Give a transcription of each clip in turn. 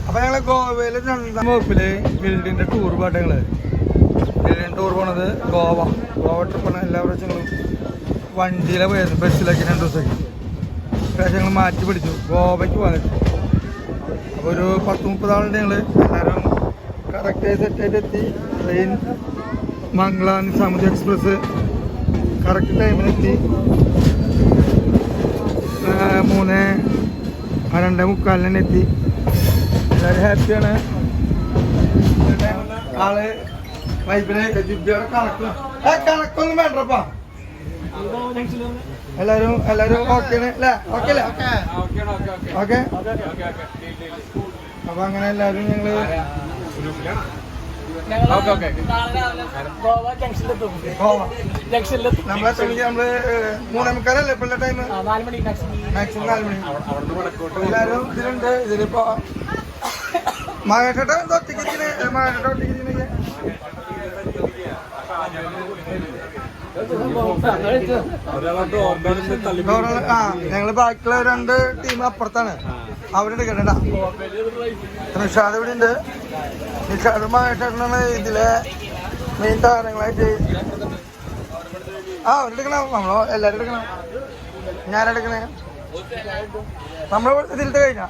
അപ്പൊ ഞങ്ങള് ഗോവയില് 2ാം വകുപ്പില് ഗിൽഡിന്റെ tour പാട്ടങ്ങള് ഗിൽഡിന്റെ tour പോണത് ഗോവ ട്രിപ്പാണ്. എല്ലാ പ്രാവശ്യങ്ങളും വണ്ടിയിലെ പോയത്, ബസ്സിലൊക്കെ 2 ദിവസമൊക്കെ. പ്രാവശ്യം ഞങ്ങൾ മാറ്റി പിടിച്ചു, ഗോവയ്ക്ക് പോകാനായിട്ട്. അപ്പോൾ ഒരു 10-30 ആളുണ്ട്. ഞങ്ങൾ എല്ലാവരും കറക്റ്റായി സെറ്റായിട്ട് എത്തി. ട്രെയിൻ മംഗള നിസാമുദ്ദീൻ എക്സ്പ്രസ് കറക്റ്റ് ടൈമിനെത്തി. 3:45 എത്തി. എല്ലാവരും ഹാപ്പിയാണ്. ആള് വൈബിന് കണക്കൊന്നും വേണ്ടപ്പാ. എല്ലാരും ഓക്കെ അല്ലേ? ഓക്കെ അല്ലേ? ഓക്കെ. അപ്പൊ അങ്ങനെ എല്ലാരും ഞങ്ങള് നമ്മളെ 3:45 ഇപ്പോഴത്തെ ടൈം. മാക്സിമം 4 മണി. എല്ലാരും ഇതിലുണ്ട്. ഇതിലിപ്പോ മകേട്ട ഒറ്റയ്ക്ക് ഞങ്ങള് ബാക്കിയുള്ള 2 ടീം അപ്പുറത്താണ്. അവരെടുക്കണ്ട. നിഷാദ് ഇവിടെ ഉണ്ട്. നിഷാദ് മകേട്ടാണ് ഇതിലെ മെയിൻ താരങ്ങളായിട്ട്. അവരെടുക്കണം. നമ്മളോ എല്ലാരും എടുക്കണം. ഞാനെടുക്കണേ. നമ്മള് ഇതിലത്തെ കഴിഞ്ഞ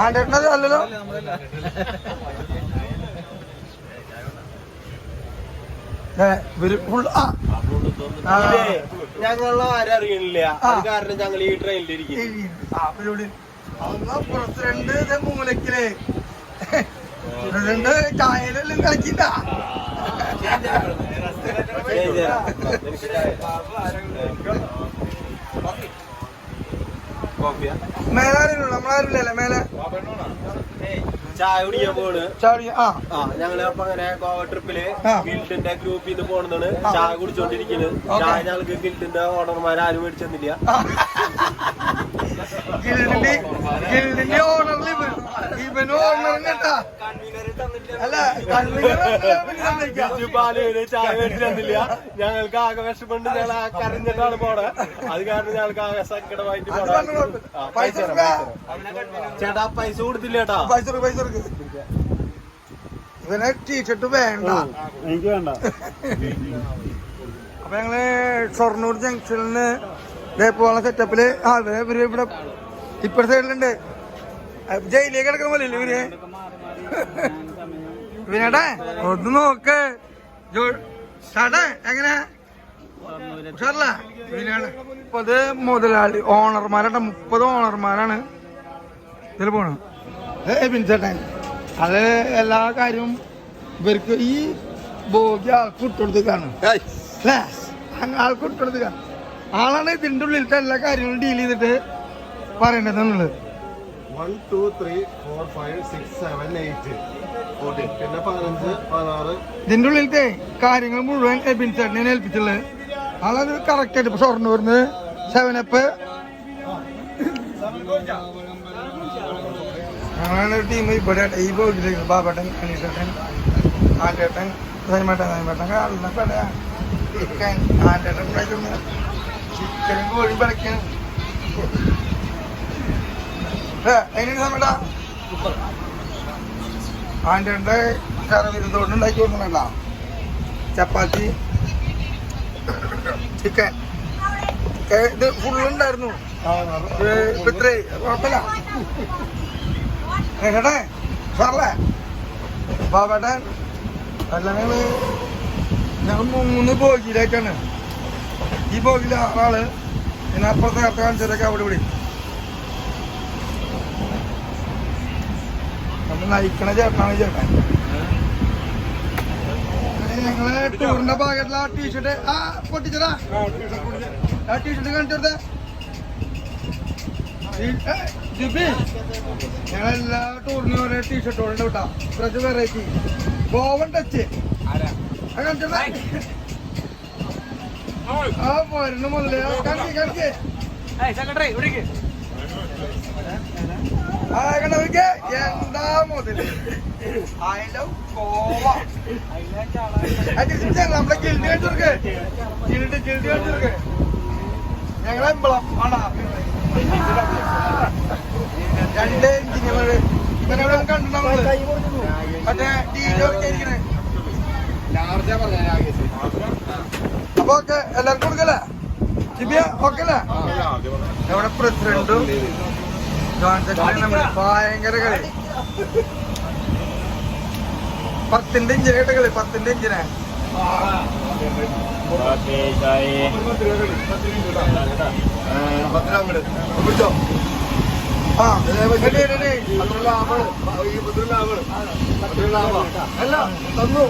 ആണ്ടേട്ടനത് അല്ലല്ലോ. ഞങ്ങൾ ആരും അറിയണില്ല. കാരണം ഞങ്ങൾ ഈ ട്രെയിനിലിരിക്കും. മൂലക്കില് 2 ചായയിലെല്ലാം കളിക്കണ്ട. മേലാരും നമ്മളാരുമില്ലല്ലേ മേലെ ചായ കുടിക്കാൻ പോണ്. ഞങ്ങള് അപ്പൊ അങ്ങനെ ഗോവ ട്രിപ്പില് ഗിൽഡിന്റെ ഗ്രൂപ്പിൽ നിന്ന് പോണെന്നാണ്. ചായ കുടിച്ചോണ്ടിരിക്കുന്നത്. ചായ ഞങ്ങൾക്ക് ഗിൽഡിന്റെ ഓണർമാരും മേടിച്ചെന്നില്ല. ഗിൽഡിന്റെ ഓണറിൽ ഇവന് ഓണറും കേട്ടാ. അല്ല ചായ മേടിച്ചെന്നില്ല. ഞങ്ങൾക്ക് ആകെ വിഷമുണ്ട്. ഞങ്ങൾ കരഞ്ഞിട്ടാണ് പോണത്. അത് കാരണം ഞങ്ങൾക്ക് ആകെ സങ്കടമായിട്ട് പോണ. ചേട്ടാ പൈസ കൊടുത്തില്ല ചേട്ടാ. പൈസ ഇവനെ ടീഷർട്ട് വേണ്ട, എനിക്ക് വേണ്ട. അപ്പൊ ഞങ്ങള് ഷൊർണൂർ ജംഗ്ഷനില് പോകാനുള്ള സെറ്റപ്പില് ഇവര് ഇവിടെ ഇപ്പഴത്തെ സൈഡിലുണ്ട്. ജയിലേക്ക് കിടക്കുന്ന പോലെ ഇല്ല ഇവര്. ഇവനേട്ടാ ഒന്ന് നോക്ക്. എങ്ങനെ ഉഷാറല്ല ഇവനാണ്. ഇപ്പൊ അത് മുതലാളി ഓണർമാരാണ്. 30 ഓണർമാരാണ് ഇതിൽ പോണത്. ബിൻചേട്ടൻ അത് എല്ലാ കാര്യവും ഇവർക്ക് ഈ ബോഗി ആൾക്ക് ഇട്ടുകൊടുത്തേക്കാണ് അല്ലേ? ആൾക്ക് ഇട്ടുകൊടുത്തേക്കാണ്. ആളാണ് ഇതിൻ്റെ ഉള്ളിലത്തെ എല്ലാ കാര്യങ്ങളും ഡീൽ ചെയ്തിട്ട് പറയേണ്ടതെന്നുള്ളത്. 1 2 3 4 5 6 7 8 പിന്നെ 15 16 ഇതിൻ്റെ ഉള്ളിലത്തെ കാര്യങ്ങൾ മുഴുവൻ ബിൻചേട്ടനെ ഏൽപ്പിച്ചുള്ളത്. ആളത് കറക്റ്റായിട്ട്. ഇപ്പൊ ഷൊർണൂർന്ന് 7up ഞങ്ങളാണ് ഒരു ടീം. ഇവിടെ ഈ ബോഗിലേക്ക് ബാബേട്ടൻ, അനീഷേട്ടൻ, ആൻറ്റേട്ടൻ, സൈമേട്ടൻ കടയാ ചിക്കൻ. ആൻറ്റേട്ടൻ ഉണ്ടാക്കുന്ന ചിക്കനും കോഴി പടക്കാണ്. എങ്ങനെയാണ് സമയട്ടാ ആൻറ്റേട്ടൻ്റെ കറവിരുന്നോണ്ട് ഉണ്ടാക്കി കൊടുക്കണല്ല. ചപ്പാത്തി, ചിക്കൻ ഇത് ഫുള്ളുണ്ടായിരുന്നു. ഇത്രേ കുഴപ്പമില്ല. കേട്ടെ സാറല്ലേ ബാബേട്ടൻ എല്ലാം ഞങ്ങൾ 3 ബോഗിയിലേക്കാണ്. ഈ ബോഗിയിൽ 6 ആള്. പിന്നെ അപ്പുറത്തെ കറക്റ്റ് കാണിച്ചതൊക്കെ അവിടെ ഇവിടെ നമ്മൾ നയിക്കണ ചേട്ടനാണ് ചേട്ടൻ. ഞങ്ങള് ടൂറിന്റെ ഭാഗത്തുള്ള ആ ടീഷർട്ട് പൊട്ടിച്ചതാ. ആ ടീഷർട്ട് കാണിച്ചെടുത്ത ഞങ്ങളെല്ലാ ടൂറിനും ഓരോ ടീഷർട്ടോടെ വിട്ടാ. കുറച്ച് വെറൈറ്റി ഗോവൻ ടച്ച് കാണിച്ചോടാ. ആ പോരുന്ന മുതലേ കാണിക്കേ എന്താ മുതല് ഗോവ. നമ്മളെ ഗിൽഡ് കാണിച്ചോർക്ക്. ഗിൽഡ് കാണിച്ചോർക്ക്. ഞങ്ങളെ എംബളം ആണോ? 2 എഞ്ചിനുകൾ കണ്ടിട്ടുണ്ടാവുന്നത് മറ്റേ ടീച്ചറൊക്കെ ഇരിക്കണേ. അപ്പൊ ഓക്കെ എല്ലാവർക്കും കൊടുക്കല്ലേ ജിബിയ ഓക്കെ അല്ലേ? നമ്മുടെ പ്രസിഡന്റും ഭയങ്കര കളി 10ന്റെ ഇഞ്ചിനായിട്ട് കളി 10ന്റെ ഇഞ്ചിനെ അല്ല തന്നു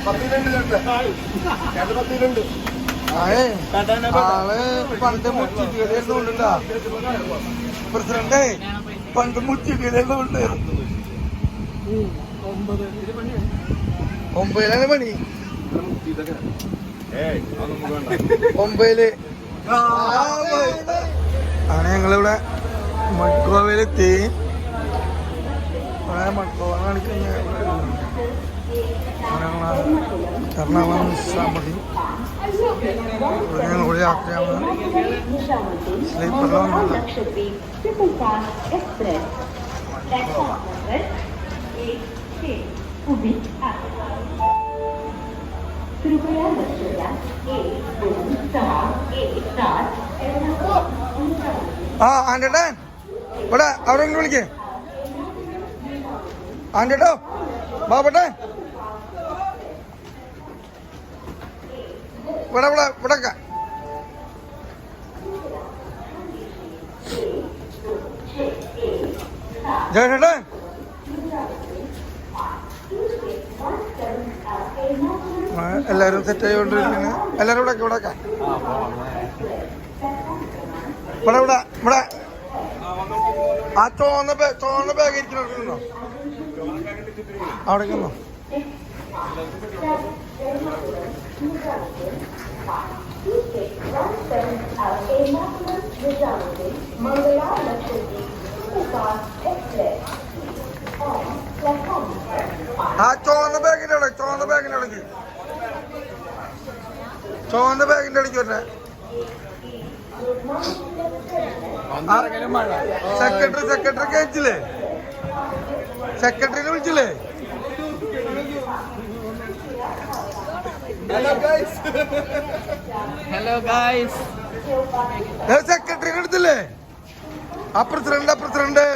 10 ആള് പണ്ട് മുച്ചിട്ടികളുണ്ടാ പ്രസിഡന്റ് പണ്ട് മുച്ചിട്ടികളുണ്ട് 9 പണി 9 ആണ് ഞങ്ങളിവിടെ മഡ്ഗോവയിലെത്തി. മഡ്ഗോവ കാണിക്കുന്ന എറണാകുളം മതി ഞങ്ങളിവിടെ യാത്രയാണ്. സ്ലീപ്പറിലൊന്നുമില്ല. ആ ആന്റേട്ടൻ ഇവിടെ അവിടെ വിളിക്കേ ആന്റേട്ടോ ബാബട്ടെ ഇവിടെ ഇവിടെ ഇവിടെക്ക ജയട്ടൻ എല്ലാരും സെറ്റ് ആയിക്കൊണ്ടിരിക്കുന്നു. എല്ലാരും ഇവിടെ ഇവിടെ ഇവിടെ ഇവിടെ ഇവിടെ ആ ചോന്ന ബാഗ് ഇരിക്കണോ അവിടെ നിന്നോ. ആ ചുവന്ന ബാഗിന്റെ അവിടെ ചുവന്ന ബാഗിന്റെ ഇടയ്ക്ക് വരണേ സെക്രട്ടറി കേച്ചില്ലേ സെക്രട്ടറിനെ വിളിച്ചില്ലേ? ഹലോ ഗായ്സ് സെക്രട്ടറിനെ എടുത്തില്ലേ? ആ പ്രസിഡന്റ് ആ പ്രസിഡന്റ്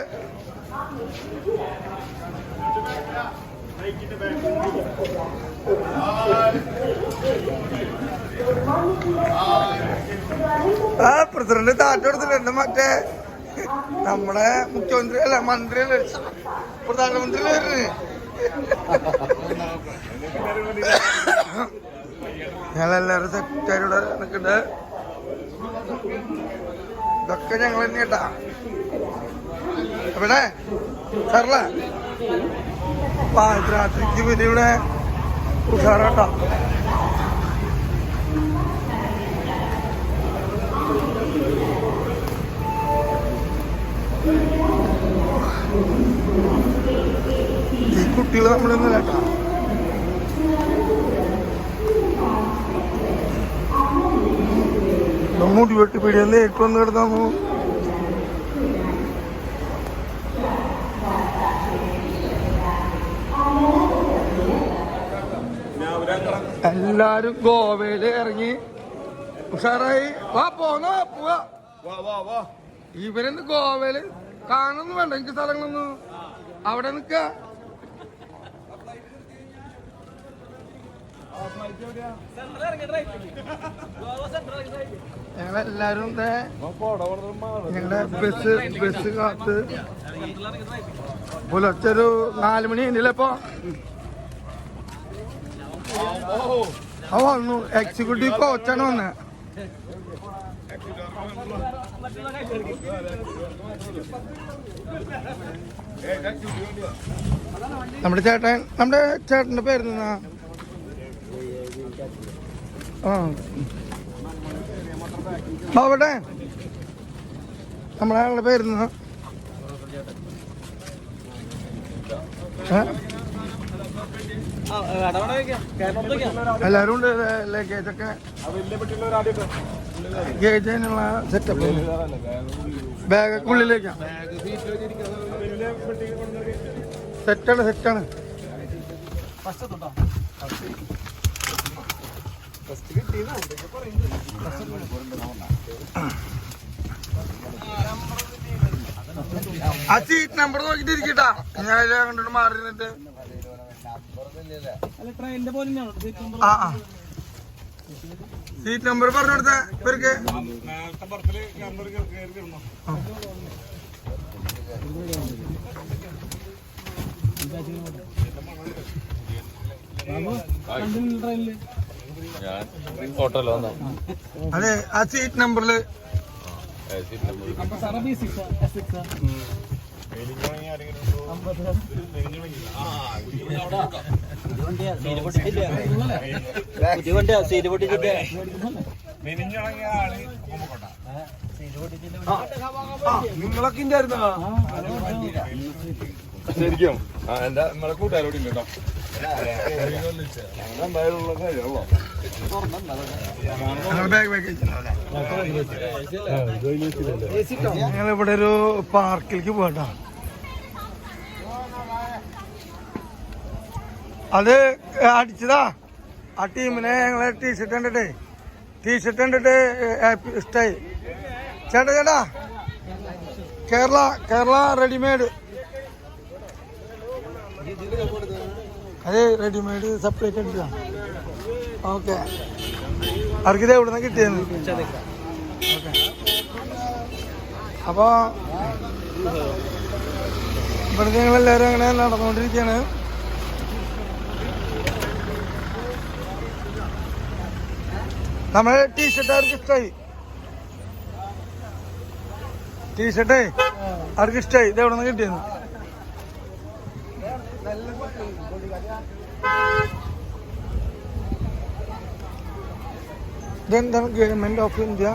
താറ്റ കൊടുത്തിട്ടുണ്ട്. മറ്റേ നമ്മുടെ മുഖ്യമന്ത്രി അല്ല മന്ത്രി പ്രധാനമന്ത്രി ഞങ്ങളെല്ലാരും സെക്രട്ടറിയുടെ നിൽക്കണ്ട്. ഇതൊക്കെ ഞങ്ങൾ തന്നെ കേട്ടാ. ഇവിടെ സാറല്ല രാത്രിക്ക് പിന്നെ ഇവിടെ ഉഷാറാട്ടാ. ഈ കുട്ടികൾ നമ്മളൊന്നും കേട്ടാ. മുടി വെട്ടി പിടിയെന്ന് ഏറ്റവും വന്ന് കിടന്നു. എല്ലാരും ഗോവയില് ഇറങ്ങി ഉഷാറായി. വാ പോന്നോ പോവാ. ഇവരെന്ന് ഗോവയില് കാണുന്നു വേണ്ട എനിക്ക് സ്ഥലങ്ങളൊന്നും. അവിടെ നിക്ക ഞങ്ങളെല്ലാരും ഞങ്ങളുടെ ബസ് കാത്ത് പുലർച്ചൊരു 4 മണി കഴിഞ്ഞില്ല. ഇപ്പൊ വന്നു എക്സിക്യൂട്ടീവ് കോച്ചാണ് വന്നത്. നമ്മുടെ ചേട്ടന്റെ പേര് അവിടെ നമ്മളെ ഞങ്ങളുടെ പേര് എല്ലാരും ഉണ്ട്. ലഗേജൊക്കെ ഗേജ് അതിനുള്ള സെറ്റപ്പ് ബാഗൊക്കെ ഉള്ളിലേക്കാ. സെറ്റാണ് ആ സീറ്റ് നമ്പർ നോക്കിട്ട് ഇരിക്കട്ടാ. ഞാൻ കണ്ടിട്ട് മാറി നിന്നിട്ട് സീറ്റ് നമ്പർ പറഞ്ഞു കൊടുത്ത ഇവർക്ക്. അതെ ആ സീറ്റ് നമ്പറില് നിങ്ങളൊക്കെ ഉണ്ടായിരുന്നോ? ശരിക്കും എന്റെ നമ്മളെ കൂട്ടുകാരോട് ഇല്ല കേട്ടോ. ഞങ്ങളിവിടെ ഒരു പാർക്കിലേക്ക് പോകട്ടോ. അത് അടിച്ചതാ ആ ടീമിനെ. ഞങ്ങളെ ടീഷർട്ട് കണ്ടിട്ട് ഇഷ്ടായി. ചേട്ടാ കേരള റെഡിമെയ്ഡ്. അത് റെഡിമെയ്ഡ് സെപ്പറേറ്റ് അടിക്കുക. ഓക്കെ, അവർക്കിത് എവിടെ നിന്ന് കിട്ടിയെന്ന്. ഓക്കെ, അപ്പോൾ ഇവിടെ ഞങ്ങളെല്ലാവരും അങ്ങനെ നടന്നുകൊണ്ടിരിക്കുകയാണ്. നമ്മളെ ടീഷർട്ട് അവർക്ക് ഇഷ്ടമായി. ടീഷർട്ടേ അവർക്ക് ഇഷ്ടമായി. ഇത് എവിടെ നിന്ന് കിട്ടിയെന്ന്. ഇതെന്താണ് ഗവൺമെന്റ് ഓഫ് ഇന്ത്യ.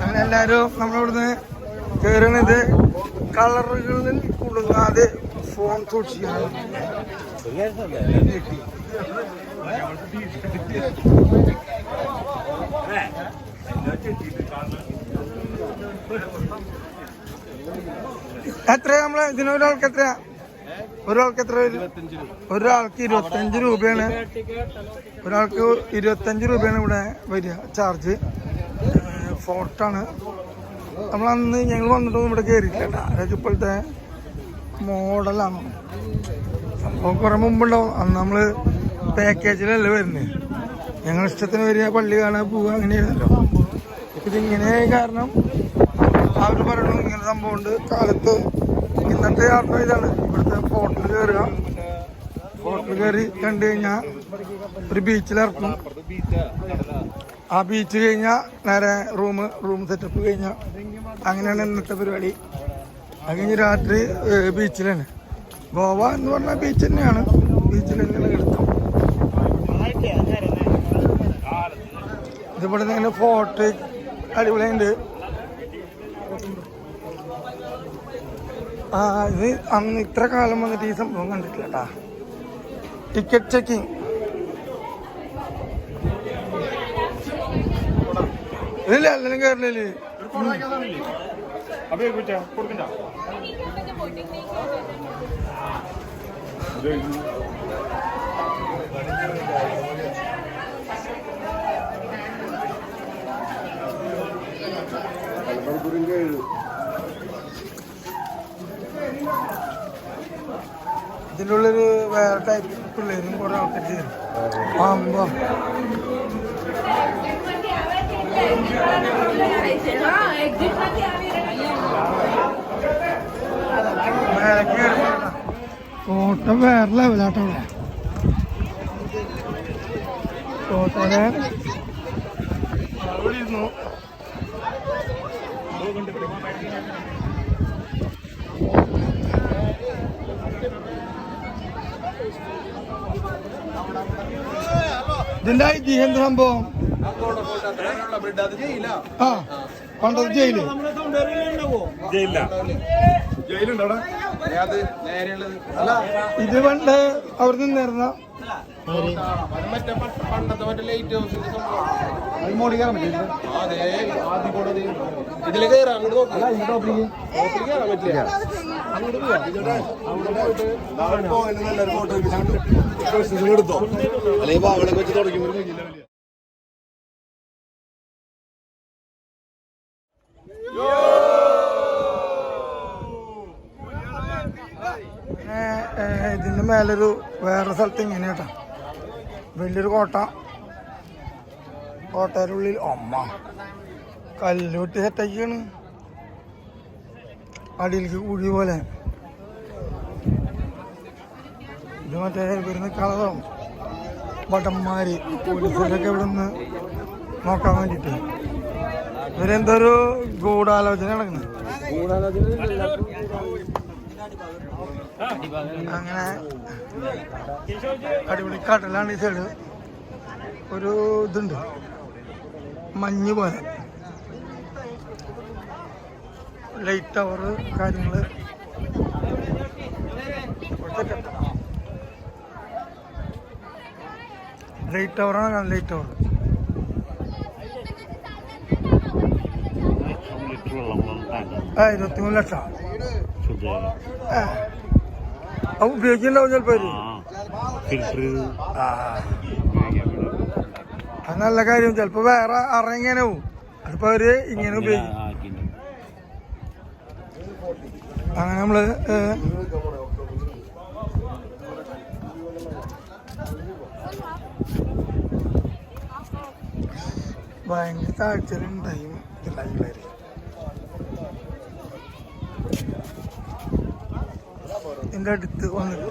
അങ്ങനെ എല്ലാരും നമ്മളിവിടുന്ന് കേറണത് കളറുകളിൽ കുടുങ്ങാതെ ഫോൺ സൂക്ഷിക്കണം. എത്രയാ നമ്മള് ഇതിനൊരാൾക്ക് എത്രയാ? ഒരാൾക്ക് എത്ര വരും? ഒരാൾക്ക് 25 രൂപയാണ്. ഒരാൾക്ക് 25 രൂപയാണ് ഇവിടെ വരിക ചാർജ്. ഫോർട്ടാണ്. നമ്മളന്ന് ഞങ്ങൾ വന്നിട്ടൊന്നും ഇവിടെ കയറിയിട്ടില്ല. അതൊക്കെ ഇപ്പോഴത്തെ മോഡലാണ്. സംഭവം കുറെ മുമ്പുണ്ടാവും. അന്ന് നമ്മള് പാക്കേജിലല്ല വരുന്നത്. ഞങ്ങൾ ഇഷ്ടത്തിന് വരിക, പള്ളി കാണാൻ പോവുക, അങ്ങനെയായിരുന്നല്ലോ. ഇതിങ്ങനെ കാരണം അവർ പറയണു ഇങ്ങനെ സംഭവം ഉണ്ട്. കാലത്ത് ഇന്നത്തെ യാത്ര ഇതാണ്. ഇവിടുത്തെ ഫോർട്ടിൽ കയറുക. ഫോർട്ടിൽ കയറി കണ്ടു കഴിഞ്ഞാൽ ഒരു ബീച്ചിലിറക്കും. ആ ബീച്ച് കഴിഞ്ഞാൽ നേരെ റൂം സെറ്റപ്പ് കഴിഞ്ഞാൽ അങ്ങനെയാണ് ഇന്നത്തെ പരിപാടി. അത് കഴിഞ്ഞ് രാത്രി ബീച്ചിലാണ്. ഗോവ എന്ന് പറഞ്ഞാൽ ബീച്ച് തന്നെയാണ്. ബീച്ചിൽ തന്നെയാണ് കിടത്തും. ഇതിവിടെ നിന്ന് ഫോർട്ട് അടിപൊളിയുണ്ട്. ഇത് അന്ന് ഇത്ര കാലം വന്നിട്ട് ഈ സംഭവം കണ്ടിട്ടില്ല കേട്ടാ. ടിക്കറ്റ് ചെക്കിങ് ഇല്ല, എല്ലാരും കയറില്ലേ. ഇതിൻ്റെ ഉള്ളൊരു വേറെ ടൈപ്പ് പിള്ളേരും കുറെ ആൾക്കാർ ചെയ്യും. ഫോട്ടോ വേറെ ലെവലാട്ടോ. ഫോട്ടോനെ ഇരുന്നു. ഇതിന്റെ ഐതിഹ്യം എന്ത് സംഭവം? ആ, പണ്ടത് ജയില്. ജയിലുണ്ടോ അവിടെ? ഏത്? നേരെയുള്ളത്. അല്ല ഇത് പണ്ട് അവിടെ നിന്നിരുന്ന മറ്റേ പണ്ടത്തെ മറ്റേ ലൈറ്റ് ഹൗസിന്റെ സംഭവം. മോളി കയറാൻ പറ്റില്ല. അതെ, ആദ്യം കൂടെ ഇതില് കയറാം. അങ്ങോട്ട് നോക്കാം. കയറാൻ പറ്റില്ല. അങ്ങോട്ട് പോവാ. അവിടെ പോയിട്ട് നല്ലൊരു ഫോട്ടോ എടുത്തോ. അല്ലെങ്കിൽ അവിടെ വെച്ച് തുടങ്ങി. ഇതിന്റെ മേലൊരു വേറെ സ്ഥലത്ത് ഇങ്ങനെ കേട്ടോ, വലിയൊരു കോട്ടയുടെ ഉള്ളിൽ അമ്മ കല്ലുട്ടി സെറ്റാക്കിയാണ്. അടിയിലേക്ക് കുഴി പോലെ. ഇത് മറ്റേ വരുന്ന കളറോ ഭടന്മാര് പോലീസുകാരൊക്കെ ഇവിടെ നിന്ന് നോക്കാൻ വേണ്ടിട്ട് ഇവരെന്തോ ഒരു ഗൂഢാലോചന നടക്കുന്നത്. അങ്ങനെ അടിപൊളി കടലാണ്. ഈ സൈഡ് ഒരു ഇതുണ്ട്, മഞ്ഞ് പോലെ ലൈറ്റ് ടവർ കാര്യങ്ങള്. ലൈറ്റ് ടവറാണ്. ലൈറ്റ് ടവർ 23 ലക്ഷം. അത് ഉപയോഗിക്കണ്ടാവും ചിലപ്പോ. അത് നല്ല കാര്യം. ചിലപ്പോ വേറെ ഇങ്ങനെ പോവും, അതിപ്പോ അവര് ഇങ്ങനെ ഉപയോഗിക്കും. അങ്ങനെ നമ്മള് ഭയങ്കര താഴ്ചയിലുണ്ടായി ഇതിലായി. ഇതിന്റെ അടുത്ത് വന്നിട്ട്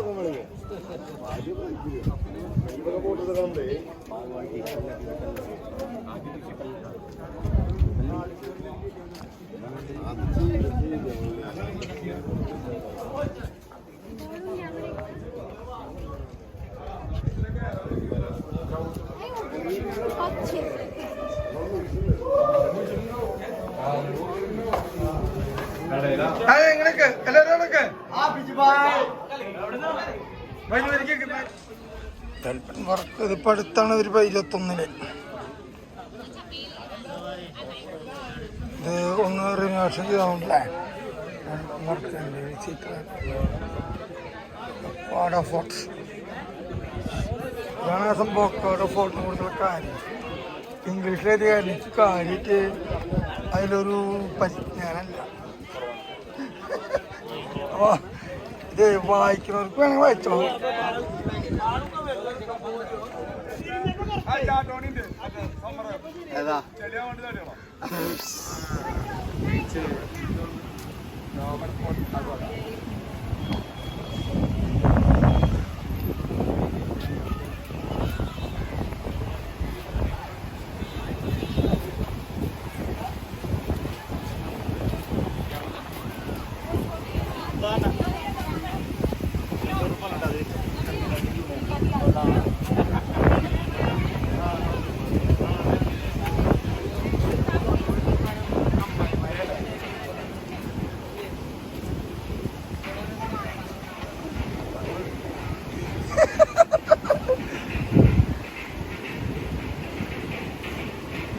എങ്ങനെയൊക്കെ എല്ലാവരോടൊക്കെ വർക്ക് ഇതിപ്പോ അടുത്താണ്. ഒരു 21-ന് ഇത് ഒന്ന് റിനോവേഷൻ ചെയ്താണല്ലേ വർക്ക്. ഫോർട്ട് ഇതാണ് സംഭവം. ഫോർട്ടിനെ കുറിച്ചുള്ള കാര്യം ഇംഗ്ലീഷിലേത് കാര്യം കാര്യമായിട്ട് അതിലൊരു പരിജ്ഞാനമല്ല. അപ്പൊ ഇത് വായിക്കുന്നവർക്ക് വേണമെങ്കിൽ വായിച്ചോ.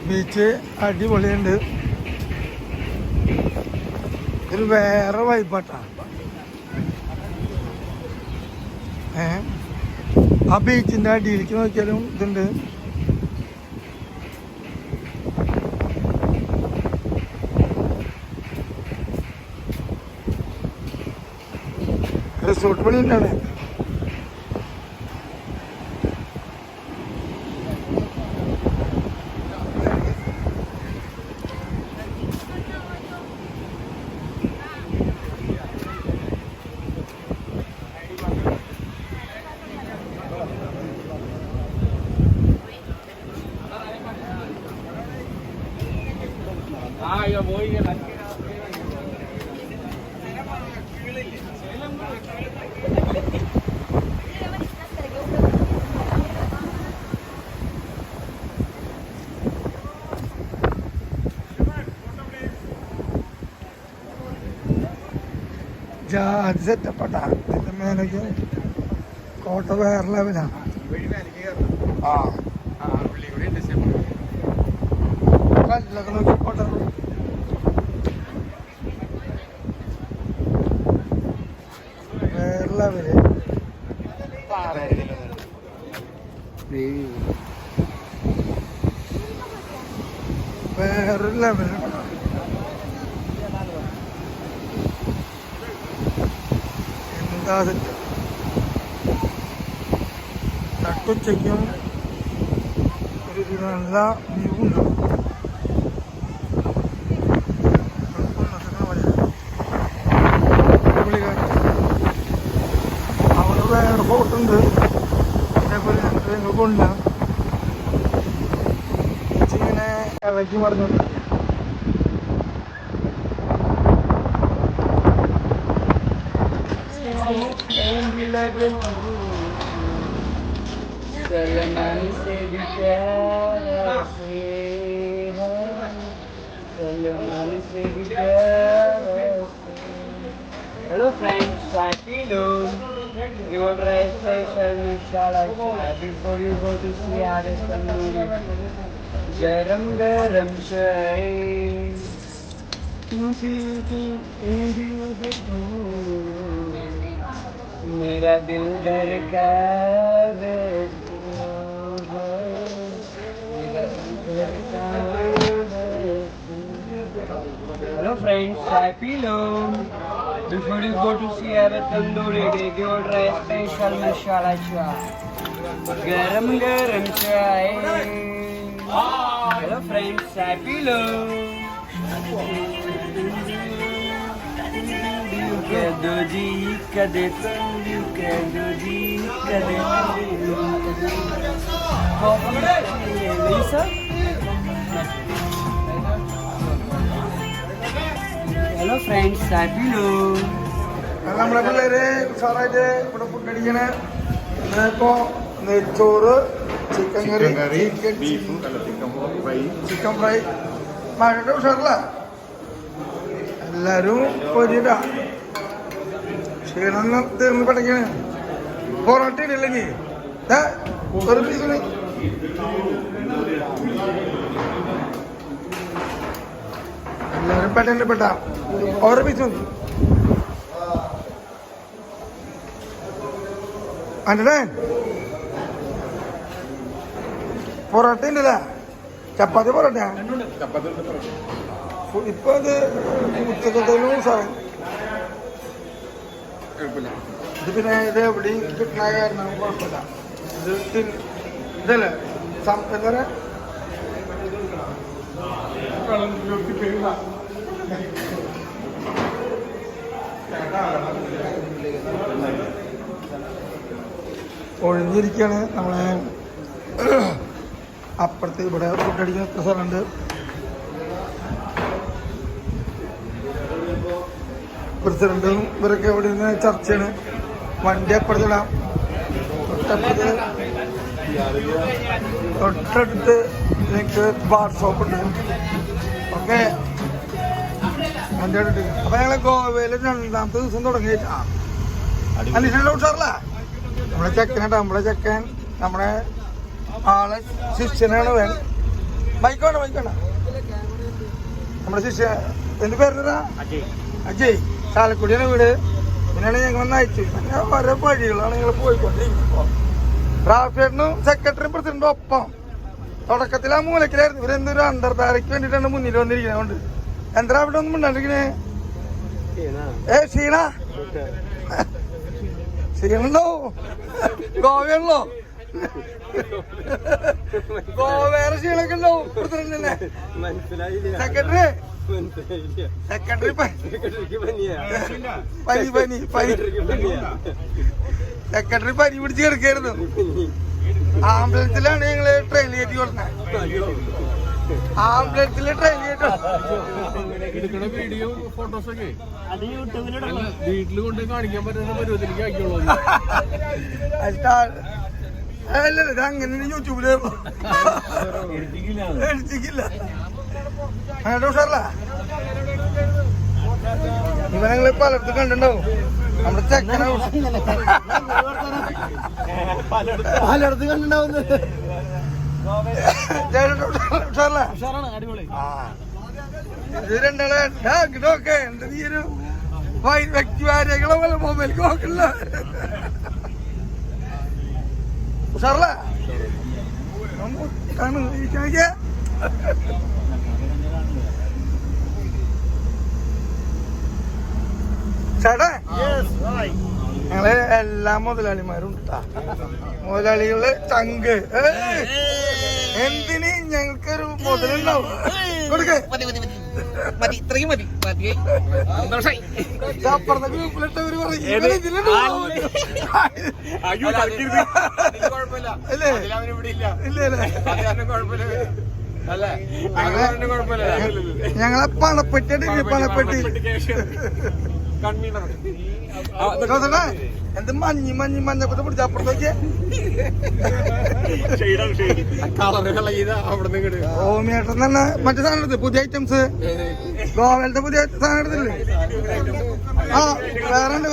ബീച്ച് അടിപൊളിയുണ്ട്. ഇത് വേറെ വൈബാട്ടാ. ആ ബീച്ചിന്റെ അടിയിലേക്ക് നോക്കിയാലും ഇതുണ്ട്. റിസോർട്ട് പണി തന്നെയാണ്. ജാതി സെറ്റപ്പാട്ടാ. ഇതിന്റെ മേലേക്ക് കോട്ട വേറെ ലെവലാണ്. ആ കല്ലൊക്കെ നോക്കി കോട്ട വേറെ ലെവല്. വേറെ ലെവല്. എന്താ സെറ്റ്. നട്ടുച്ചയ്ക്കും ഒരു നല്ല വ്യൂ ഉണ്ട്. അവിടെ വേറെ ഫോട്ടുണ്ട്. അതേപോലെ ഞങ്ങൾ കൊണ്ട ഇങ്ങനെ ഇറക്കി പറഞ്ഞു. Hello friends, happy noon. Your drive station inshallah. Before you go to see Addis Tandoori, garam garam chai. मेरा दिल धड़का है, मेरा दिल धड़का है. Hello friends, happy noon. Before you go to see Abbott Tandoori, take your dry special masala chai. Garam garam chai. Hello friends, happy noon. You can do ji kade tan, you can do ji kade tan. Lisa? Hello friends, happy noon. നമ്മളെ പിള്ളേര് ഉഷാറായിട്ട് ഇവിടെ food അടിക്കണ. ഇപ്പോ നെയ്ച്ചോറ്, chicken കറി, chicken fry. മഴയുടെ ഉഷാറല്ല. എല്ലാരും പൊരിയിട്ടാ ക്ഷീണം തീർന്ന് പഠിക്കണ. പൊറോട്ട ഇല്ലെങ്കിൽ ഒരു പീസിന് എല്ലാരും പെട്ട ഓരോ പീസ് മതി. അല്ലേ പൊറോട്ട ഉണ്ടല്ലേ? ചപ്പാത്തി പൊറോട്ട ഇപ്പൊ അത് ഉച്ചക്കത്തേലും സാധനം. ഇത് പിന്നെ ഇത് എവിടെയും കിട്ടണ കാരണം കുഴപ്പമില്ല. ഇത് ഇതല്ലേ എന്താ പറയാ ഒഴിഞ്ഞിരിക്കുകയാണ്. നമ്മളെ അപ്പുറത്ത് ഇവിടെ ഫുഡ് അടിക്കുന്ന എത്ര സ്ഥലമുണ്ട്. പ്രസിഡന്റും ഇവരൊക്കെ ഇവിടെ നിന്ന് ചർച്ചയാണ്. വണ്ടി അപ്പുറത്തിടാം. തൊട്ടടുത്ത് എനിക്ക് ബാർ ഷോപ്പ് ഉണ്ട്. ഓക്കെ വണ്ടി അടുത്ത്. അപ്പൊ ഞങ്ങള് ഗോവയില് 2ാമത്തെ ദിവസം തുടങ്ങിയിട്ടാ. അലീഷയുടെ ഉഷാറല്ല. നമ്മളെ ചെക്കനാട്ടോ. നമ്മളെ ചെക്കൻ നമ്മുടെ ആളെ ശിഷ്യനാണ്. ബൈക്കാണ് നമ്മുടെ ശിഷ്യ. എന്ത് പേരുന്നതാ? അജയ്. ചാലക്കുടിയാണ് വീട്. പിന്നെയാണ് ഞങ്ങൾ നയിച്ചു. പിന്നെ ഓരോ വഴികളാണ് ഞങ്ങൾ പോയിക്കൊണ്ടിരിക്കുമ്പോ റാഫേട്ടനും സെക്രട്ടറിയും പ്രസിഡന്റും ഒപ്പം. തുടക്കത്തിൽ ആ മൂലക്കിലായിരുന്നു. ഇവരെന്തൊരു അണ്ടർബാരയ്ക്ക് വേണ്ടിയിട്ടാണ് മുന്നിൽ വന്നിരിക്കുന്നത്. കൊണ്ട് എന്താ അവിടെ ഒന്നും ഉണ്ടാണ്ടിരിക്കണേ? ക്ഷീണുണ്ടോ? ഗോവയാണല്ലോ. ഗോവേറെ ക്ഷീണൊക്കെ ഉണ്ടാവും പ്രസിഡന്റിനെ. സെക്രട്ടറി സെക്രട്ടറി പനി പിടിച്ച് കിടക്കായിരുന്നു. ആംബുലൻസിലാണ് ഞങ്ങള് ട്രെയിൻ കയറ്റി കൊടുത്തത്. ആംബുലൻസിൽ ട്രെയിൻ കയറ്റോ. എടുക്കണ വീഡിയോ ഫോട്ടോസൊക്കെ വീട്ടിൽ കൊണ്ട് കാണിക്കാൻ പറ്റുന്ന പരുവത്തിലേക്ക് ആക്കിയോളൂ. അല്ലല്ല ഇത് അങ്ങനെ യൂട്യൂബില് എടുത്തിക്കില്ല. അങ്ങനെ ഉഷാറല്ല. ഇവ ഇവനെ ഞങ്ങള് പലയിടത്തും കണ്ടിട്ടുണ്ടാവും. നമ്മുടെ ചെക്കനെ പലയിടത്തും കണ്ടിട്ടുണ്ടാവുന്നത്. ഇത് രണ്ടാളെ ഇതൊക്കെ എന്റെ ഈ ഒരു വ്യക്തിവാര്യകളെ പോലെ മൊബൈലിൽ നോക്കില്ല. ഉഷാറല്ലേ ചേട്ടാ, ഞങ്ങള് എല്ലാ മുതലാളിമാരും ഉണ്ടാ. മുതലാളികള് ചങ്ക് എന്തിന് ഞങ്ങൾക്കൊരു മുതലുണ്ടാവും. കൊടുക്കേ അപ്പുറത്തെ ഗ്രൂപ്പിലിട്ടവര് പറയും ഞങ്ങളെ പണപ്പെട്ടി പണപ്പെട്ടി എന്ത് മഞ്ഞപ്പത്തെ പിടിച്ച അപ്പുറത്തേക്ക് ഓമിയേട്ടൻ തന്നെ മറ്റേ സാധനം എടുത്ത് പുതിയ ഐറ്റംസ് ഗോവലത്തെ പുതിയ സാധനം എടുത്തില്ലേ? ആ വേറെ ഉണ്ട്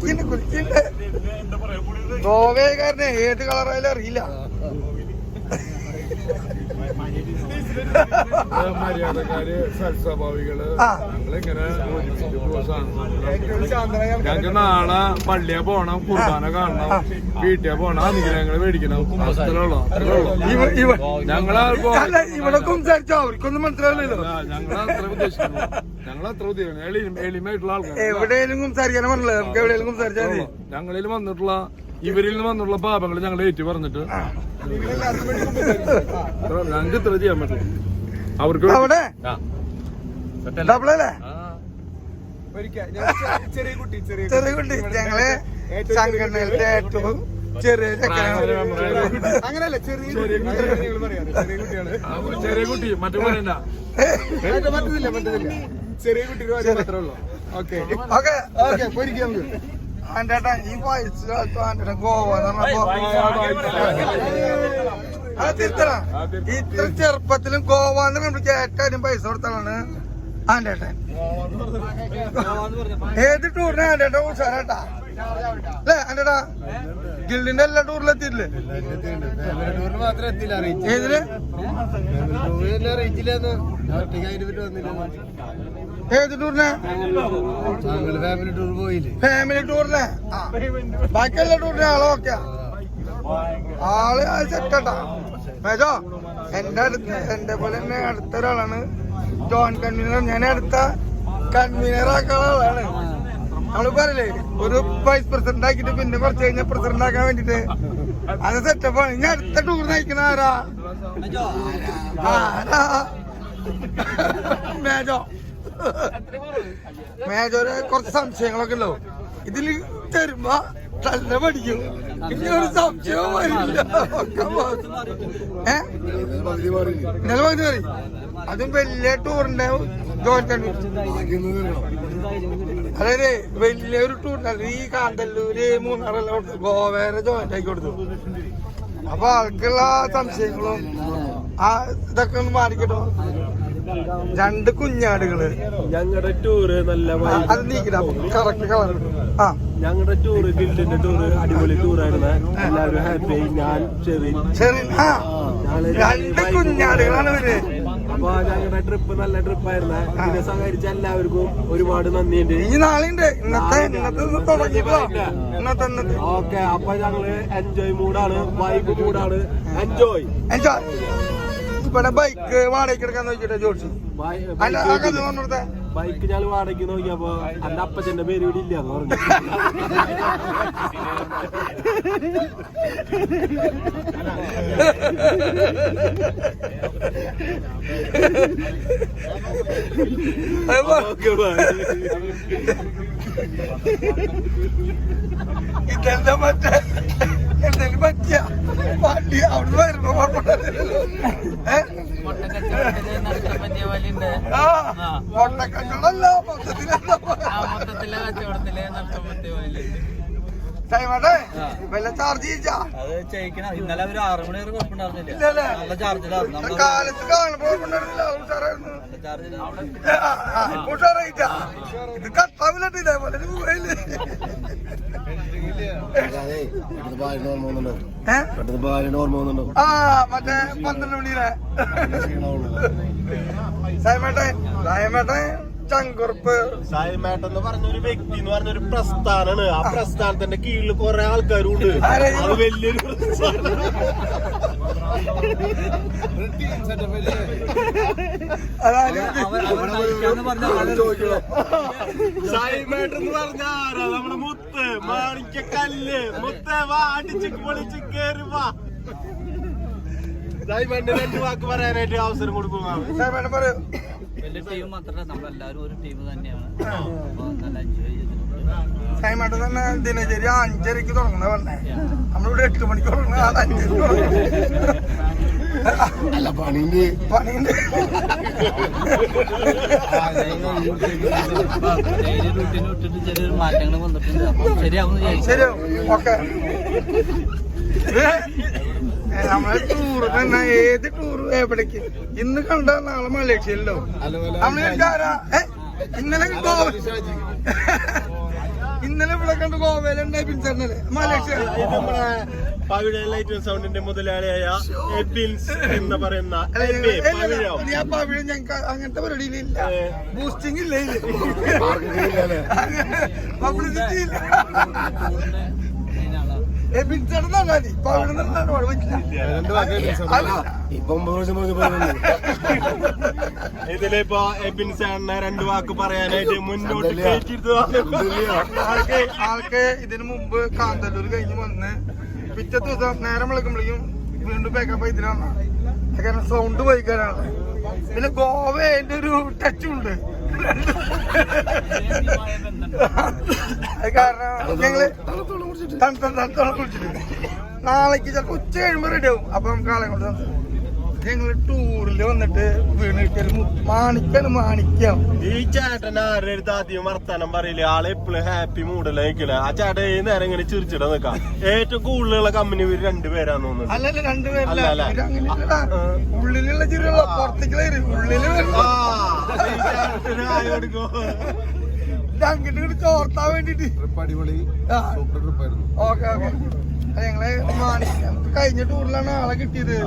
കുലിക്കുന്നുണ്ട്. ഗോവക്കാരനെ ഏത് കളറായാലും അറിയില്ല. മര്യാദക്കാര് സൽസ്വഭാവികള് ഞങ്ങളിങ്ങനെ ഞങ്ങക്ക് നാളെ പള്ളിയെ പോണം, കുർബാന കാണണം, വീട്ടിൽ പോണം, അനുഗ്രഹങ്ങള് മേടിക്കണം. ഇവിടെ സംസാരിച്ചോ അവർക്കൊന്നും മനസ്സിലാവില്ലല്ലോ. ഞങ്ങളത്ര ഉദ്ദേശിക്കുന്നു, ഞങ്ങളത്ര ഉദ്ദേശിക്കുന്നു എളിമയായിട്ടുള്ള ആൾക്കാർ. എവിടെയെങ്കിലും സംസാരിക്കാനും പറഞ്ഞില്ല, നമുക്ക് എവിടെയെങ്കിലും സംസാരിച്ചാൽ മതി. ഞങ്ങളിൽ വന്നിട്ടുള്ള ഇവരിൽ നിന്ന് വന്നിട്ടുള്ള പാപങ്ങൾ ഞങ്ങൾ ഏറ്റു പറഞ്ഞിട്ട് ഞങ്ങൾക്ക് ഇത്ര ചെയ്യാൻ പറ്റും. അവർക്ക് അവിടെ ഡബിളല്ലേ ചെറിയ കുട്ടി ഞങ്ങള് സംഘടനയിലത്തെ ഏറ്റവും ചെറിയ അങ്ങനെയല്ല ചെറിയ കുട്ടി മറ്റു പറയണ്ട, ചെറിയ കുട്ടി മാത്രമേ ഉള്ളൂ. ഓക്കെ പൊരിക്കാം. ആന്റേട്ടാ ഈ വയസ്സ് കാലത്ത് ആന്റേട്ടൻ ഗോവ എന്ന് പറഞ്ഞപ്പോ ഇത്ര ചെറുപ്പത്തിലും ഗോവ എന്ന് പറയുമ്പോ ഏറ്റവും പൈസ കൊടുത്താണ് ആന്റേട്ടൻ. ഏത് ടൂറിന് ആന്റേട്ടൻ ഉഷാറാട്ടാ അല്ലേ ആന്റേട്ടാ? ഗിൽഡിന്റെ എല്ലാ ടൂറിലും എത്തിയില്ലേ? ഏതില്? ഏത് ടൂറിന്? ഫാമിലി ടൂറിന്. ബാക്കി എല്ലാ ടൂറിന് ആളെ ഓക്കെ ആള് സെറ്റാ. മേജോ എന്റെ പോലെ തന്നെ അടുത്ത ഒരാളാണ് ജോയിന്റ് കൺവീനർ. ഞാൻ അടുത്ത കൺവീനർ ആക്കാനുള്ള ആളാണ്. നമ്മള് പറയില്ലേ ഒരു വൈസ് പ്രസിഡന്റ് ആക്കിട്ട് പിന്നെ കുറച്ച് കഴിഞ്ഞ പ്രസിഡന്റ് ആക്കാൻ വേണ്ടിട്ട് അത് സെറ്റപ്പാണ്. ഇനി അടുത്ത ടൂർ നയിക്കുന്ന ആരാ? മേജോര് കുറച്ച് സംശയങ്ങളൊക്കെ ഉള്ളു. ഇതില് തരുമ്പോ നല്ല പഠിക്കും. ഇനി ഒരു സംശയവും വരില്ല. ഇന്നലെ പകുതി പറയും. അതും വലിയ ടൂറിന്റെ ജോയിന്റ് കൺവീനർ. അതായത് വലിയൊരു ടൂറിനല്ല ഈ കാന്തല്ലൂര് മൂന്നാറെല്ലാം കൊടുത്തു, ഗോവേരെ ജോയിന്റ് ആക്കി കൊടുത്തു. അപ്പൊ ആൾക്കുള്ള സംശയങ്ങളും ആ ഇതൊക്കെ ഒന്ന് മാറിക്കിട്ടോ. രണ്ട് കുഞ്ഞാടുകള്. ഞങ്ങളുടെ ടൂറ് നല്ല അത് നീക്കിടാ കറക്റ്റ് കളർ. ആ ഞങ്ങളുടെ ടൂറ് ഗിൽഡിന്റെ ടൂറ് അടിപൊളി ടൂറായിരുന്നു. എല്ലാവരും ഹാപ്പി. ഞാൻ ചെറിയ രണ്ട് കുഞ്ഞാടുകളാണ് ഇവര്. അപ്പൊ ഞങ്ങളുടെ ട്രിപ്പ് നല്ല ട്രിപ്പായിരുന്നു. ഇതിനെ സഹകരിച്ച എല്ലാവർക്കും ഒരുപാട് നന്ദിയുണ്ട്. ഇനി നാളെയുണ്ട്. ഇന്നത്തെ തുടങ്ങിയപ്പോ ഓക്കെ. അപ്പൊ ഞങ്ങള് എൻജോയ് മൂഡാണ്, വൈബ് മൂഡാണ്. എൻജോയ്. ഇവിടെ ബൈക്ക് വാടകയ്ക്ക് എടുക്കാൻ നോക്കിട്ടെ ജോർജ്. ബൈക്ക് ഞാൻ വാടകയ്ക്ക് നോക്കിയപ്പോ എന്റെ അപ്പച്ചന്റെ പേര് ഇവിടെ ഇല്ല എന്ന് പറഞ്ഞു. ഇതെന്താ മറ്റേ എന്തെങ്കിലും പറ്റിയ വണ്ടി അവിടെ വരുമ്പോ മൊട്ടക്കച്ചവടല്ല മൊത്തത്തിലെ ടൈമാട്ടെ വല്ല ചാർജ് ചെയ്യിച്ചാ അത് ചെയ്യിക്കണം. ഇന്നലെ ഒരു 6 മണി വരെ കുഴപ്പമുണ്ടായിരുന്നില്ല. ഇല്ലല്ലേ നല്ല ചാർജിലായിരുന്നു. കാലത്ത് കാണുമ്പോ കുഴപ്പമുണ്ടായിരുന്നില്ല. ഉഷാറായിരുന്നു. നല്ല ചാർജിലാണ്. ഇപ്പൊ ഉഷാറായിട്ടാ. ഇത് കട്ടാവില്ലട്ട് ഇതേപോലെ ആ മറ്റേ 12 മണിയിലെ സായമേട്ടെ ചങ്കുറപ്പ്. സായിമേട്ടൻ എന്ന് പറഞ്ഞൊരു വ്യക്തി എന്ന് പറഞ്ഞൊരു പ്രസ്ഥാനാണ്. ആ പ്രസ്ഥാനത്തിന്റെ കീഴിൽ കുറെ ആൾക്കാരുണ്ട്. അത് വലിയൊരു സായിമേട്ടൻ എന്ന് പറഞ്ഞ ആരാ? നമ്മുടെ മുത്ത് മാണിക്കല്ല്. മുത്ത് വാ, അടിച്ച് പൊളിച്ച് കേറി വാ. സായിമേട്ടന് 2 വാക്ക് പറയാനായിട്ട് അവസരം കൊടുക്കുക. സായമേട്ടൻ പറയൂ. വലിയ ടീം മാത്രമല്ല, നമ്മളെല്ലാവരും ഒരു ടീം തന്നെയാണ്. നല്ല എൻജോയ് ചെയ്തിട്ടുണ്ട്. സായമേട്ടൻ തന്നെ ദിനചര്യ 5:30 തുടങ്ങുന്ന പറഞ്ഞേ. നമ്മളിവിടെ 8 മണിക്ക് തുടങ്ങുന്ന 5:00 പണിയുണ്ട്. ഡെയിലി റൂട്ടീന് വിട്ടിട്ട് ചെറിയൊരു മാറ്റങ്ങൾ വന്നിട്ടുണ്ട്. അപ്പൊ ശരിയാവും. ശരിയാവും. ഓക്കെ. നമ്മളെ ടൂർ തന്നെ ഏത് ടൂർ എവിടേക്ക് ഇന്ന് കണ്ട നാളെ മലേഷ്യയിലോ ഇന്നലെ ഇവിടെ കണ്ട് ഗോവയിലുണ്ടായി പിൻസറിനല്ലേ മലേഷ്യ. സൗണ്ടിന്റെ മുതലാളിയായ എബിൻസ് എന്ന് പറയുന്ന പവിഴ ഞങ്ങക്ക് അങ്ങനത്തെ പരിപാടിയിലില്ല. ബൂസ്റ്റിംഗ് ഇല്ല, പബ്ലിസിറ്റി ഇല്ല. ഇതിലിപ്പോ എബിൻസാണ് 2 വാക്ക് പറയാനായിട്ട് മുന്നോട്ട് ആൾക്ക് ഇതിനു മുമ്പ് കാന്തല്ലൂർ കഴിഞ്ഞ് വന്ന് പിറ്റേ ദിവസം നേരം വിളിക്കുമ്പോഴേക്കും വീണ്ടും ബാക്കപ്പ് ഇതിന് വന്ന കാരണം സൗണ്ട് പോയിക്കാനാണ്. പിന്നെ ഗോവന്റെ ഒരു ടച്ചും ഉണ്ട്. കാരണം ഞങ്ങള് തണുത്തോളം കുടിച്ചിട്ടുണ്ട്. നാളേക്ക് ചിലപ്പോ ഉച്ച കഴിയുമ്പോ റെഡി ആവും. അപ്പൊ നമുക്ക് ആളെ കൊണ്ട് ഞങ്ങള് ടൂറിൽ വന്നിട്ട് വീണ് കിട്ടിയാലും മാണിക്കാം. ഈ ചേട്ടൻ ആരുടെ അടുത്ത് ആദ്യം വർത്താനം പറയില്ലേ? ആള് എപ്പോഴും ഹാപ്പി മൂഡല്ല നിൽക്കണേ. ആ ചേട്ടൻ ഈ നേരം ഇങ്ങനെ ചിരിച്ചിട നിക്കാം. ഏറ്റവും കൂടുതലുള്ള കമ്പനി ഇവര് 2 പേരാന്ന് തോന്നുന്നു. അല്ലല്ല 2 പേരല്ല. ഉള്ളിലുള്ള ചിരിയുള്ള പുറത്തേക്ക് ഉള്ളില് അങ്ങോട്ട് ചോർത്താൻ വേണ്ടിട്ട് ഓക്കെ ഓക്കെ. ഞങ്ങള് നമുക്ക് കഴിഞ്ഞ ടൂറിലാണ് ആളെ കിട്ടിയത്.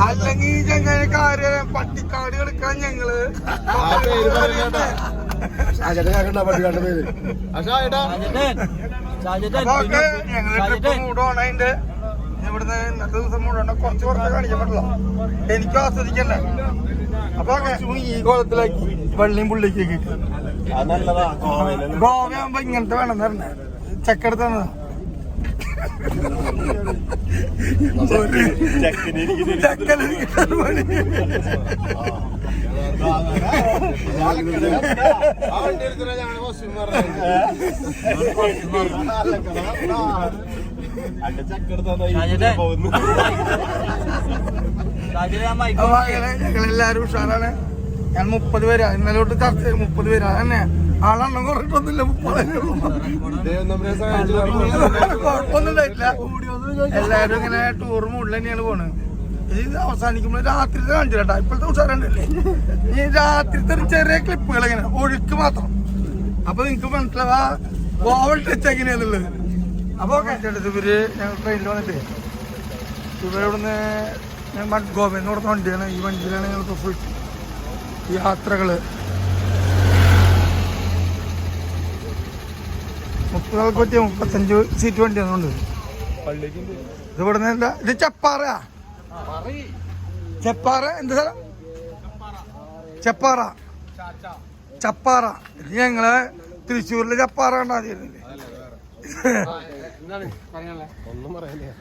അല്ലെങ്കിൽ ചങ്ങനെ കാര്യം പട്ടിക്കാട് കളിക്കാൻ ഞങ്ങള് ഞങ്ങള് ട്രിപ്പ് മൂടോണതിന്റെ ഇവിടുന്ന് ഇന്നത്തെ ദിവസം മൂടോണ്ട കുറച്ച് കാണിക്കാൻ പറ്റില്ല. എനിക്ക് ആസ്വദിക്കണ്ടേ. അപ്പൊ ഈ കോലത്തിലാക്കി വെള്ളിയും പുള്ളിക്കൊക്കെ ഗോവയാകുമ്പോ ഇങ്ങനത്തെ വേണം പറഞ്ഞ ചെക്കെടുത്ത് തന്നതാ. ഞങ്ങളെല്ലാരും ഉഷാറാണ്. ഞാൻ 30 പേരാ ഇന്നലെ തൊട്ട് ചർച്ച 30 പേരാ തന്നെ. ആളെണ്ണം കുറഞ്ഞിട്ടൊന്നുമില്ല. 30 കുഴപ്പമൊന്നും ഉണ്ടായിട്ടില്ല. എല്ലാരും ഇങ്ങനെ ടൂർ മൂഡിൽ തന്നെയാണ് പോണത്. ഇത് അവസാനിക്കുമ്പോൾ രാത്രിത്തെ കാണിച്ചിട്ടാ. ഇപ്പോഴത്തെ ഉഷാറുണ്ടല്ലേ ഈ രാത്രിത്തെ ചെറിയ ക്ലിപ്പുകൾ ഇങ്ങനെ ഒഴുക്ക് മാത്രം. അപ്പൊ നിങ്ങക്ക് മനസ്സിലാവാ ഗോവ ടച്ച് എങ്ങനെയാന്നുള്ളത്. അപ്പൊ ഇവര് ഞങ്ങൾ ട്രെയിനിൽ വന്നിട്ട് ഇവരിവിടുന്ന് ഗോവയിൽ നിന്ന് കൊടുത്ത വണ്ടിയാണ്. ഈ വണ്ടിയിലാണ് ഞങ്ങൾക്ക് ഫുൾ യാത്രകള്. 30 ആൾക്ക് പറ്റിയ 35 സീറ്റ് വണ്ടി അതുകൊണ്ട് ഇത് ഇവിടുന്ന് എന്താ ഇത് ചെപ്പാറ എന്ത് സ്ഥലം? ചപ്പാറ. ഇത് ഞങ്ങള് തൃശ്ശൂരിലെ ചപ്പാറ കണ്ടാതിരുന്നില്ലേ? ഒന്നും പറയാനില്ല.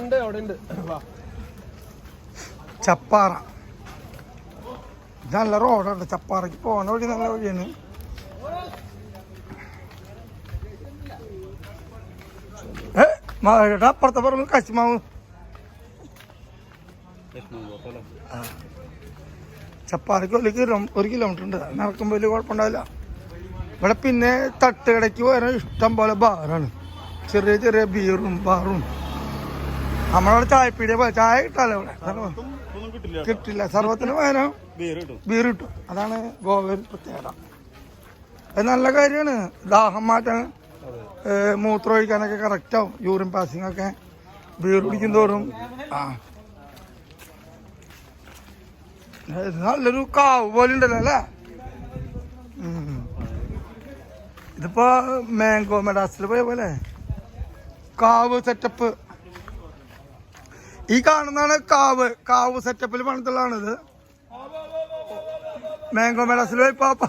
ഉണ്ട് അവിടെ ഉണ്ട്. ചപ്പാറ ഇത് നല്ല റോഡുണ്ട്. ചപ്പാറയ്ക്ക് പോണ വഴി നല്ല വഴിയാണ്. അപ്പുറത്തെ പറഞ്ഞു കശുമാവ്. ചപ്പാത്തിക്ക് 1 കിലോമീറ്റർ ഉണ്ട്. നടക്കുമ്പോൾ വലിയ കുഴപ്പമുണ്ടാവില്ല. ഇവിടെ പിന്നെ തട്ടുകടയ്ക്ക് പോയാൽ ഇഷ്ടം പോലെ ബാറാണ്, ചെറിയ ചെറിയ ബീറും ബാറും. നമ്മളവിടെ ചായപ്പീടിയ പോലെ ചായ കിട്ടാലോ ഇവിടെ, കിട്ടില്ല. സർവത്തിന് പകരം ബീർ കിട്ടും. അതാണ് ഗോവയിൽ പ്രത്യേകത. അത് നല്ല കാര്യമാണ്. ദാഹം മാറ്റാൻ, മൂത്രം ഒഴിക്കാനൊക്കെ കറക്റ്റാവും. യൂറിൻ പാസിംഗ് ഒക്കെ ബീർ കുടിക്കും തോറും. നല്ലൊരു കാവ് പോലെ ഉണ്ടല്ലോ അല്ലേ. ഇതിപ്പോ മാംഗോ മെഡാസിൽ പോയ പോലെ കാവ് സെറ്റപ്പ്. ഈ കാണുന്നതാണ് കാവ് സെറ്റപ്പിൽ പണിതുള്ളതാണിത്. മാംഗോ മെഡാസിൽ പോയി പാപ്പ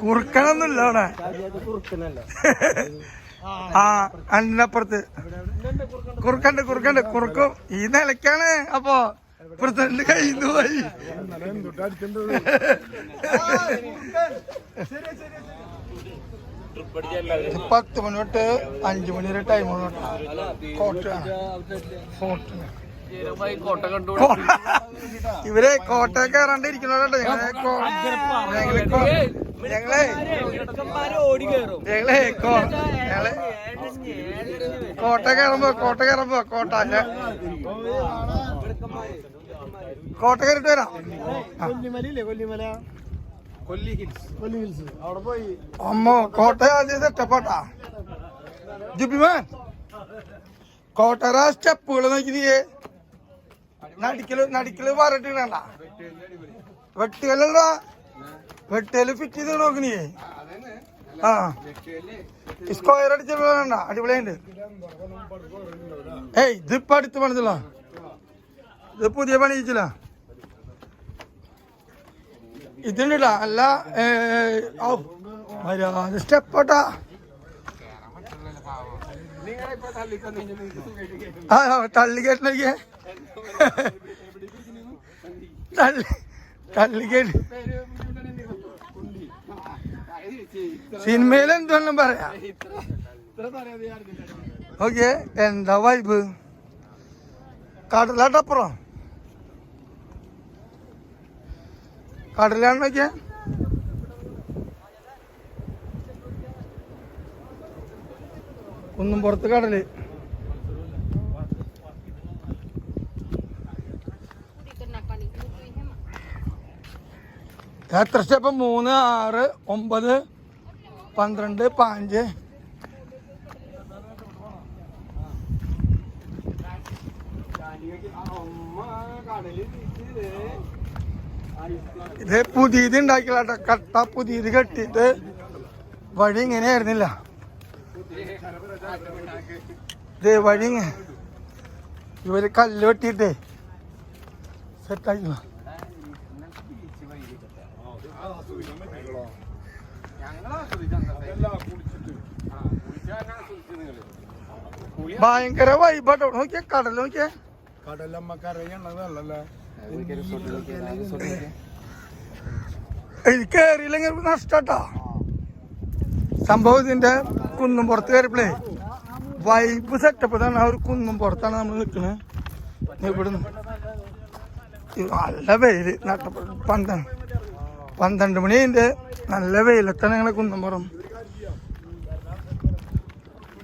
കുറുക്കനൊന്നുമില്ല അവിടെ. അതിനപ്പുറത്ത് കുറുക്കും. ഈ നിലക്കാണ് അപ്പൊ പ്രസിഡന്റ് കഴിയുന്നു പോയി. 10 മണി തൊട്ട് 5 മണി വരെ ടൈമാണ്. ഇവരെ കോട്ട കയറാണ്ടിരിക്കണോട്ടോ. കോട്ട കയറുമ്പോ കോട്ട കയറിട്ട് വരാം. അമ്മോ കോട്ട ആദ്യം സെറ്റപ്പാട്ടാ. ജുബിമാൻ കോട്ടറ സ്റ്റെപ്പുകൾ നോക്കി നീയേ. നടിക്കല് പറഞ്ഞിട്ട് വെട്ടുകല് ഫിറ്റ് ചെയ്ത് നോക്കണിയേ. സ്ക്വയർ അടിച്ചിട്ട് വേണ്ട, അടിപൊളിയുണ്ട്. ഏയ് ഇതിപ്പോ അടുത്ത് പണിതില്ല, ഇത് പുതിയ പണിയിച്ചില്ല. ഇതില്ല അല്ല മര്യാദ സ്റ്റെപ്പോട്ടാ. തള്ളിക്കേട്ടിനൊക്കെ തള്ളിക്കേട്ട് സിനിമയിൽ എന്തുകൊണ്ടും പറയാം. ഓക്കെ, എന്താ വൈബ്. കടലാട്ടപ്പുറം കടലാണ് നോക്കിയ. ഒന്നും പുറത്ത് കടല്. എത്ര സ്റ്റെപ്പ്? 3, 6, 9, 12, 15. ഇത് പുതിയത് ഉണ്ടാക്കില്ല, കട്ട പുതിയത് കെട്ടിയിട്ട് വഴി ഇങ്ങനെ ആയിരുന്നില്ല. ഇത് വഴി ഇവര് കല്ല് വെട്ടിയിട്ടേ സെറ്റാക്കില്ല. ഭയങ്കര വൈബാട്ടോ. നോക്കിയ കടൽ, നോക്കിയ കടലമ്മക്കറിയണതല്ലേ. കേറിയില്ലെങ്കിൽ നഷ്ടാട്ടാ സംഭവം. ഇതിന്റെ കുന്നും പുറത്ത് കയറിയപ്പോഴേ വൈബ് സെറ്റപ്പ് തന്നെ. ആ ഒരു കുന്നും പുറത്താണ് നമ്മൾ നിൽക്കുന്നത്. ഇവിടുന്ന് നല്ല വെയില്. 12 മണി അതിന്റെ നല്ല വെയിലത്താണ് ഞങ്ങളെ കുന്നമ്പുറം.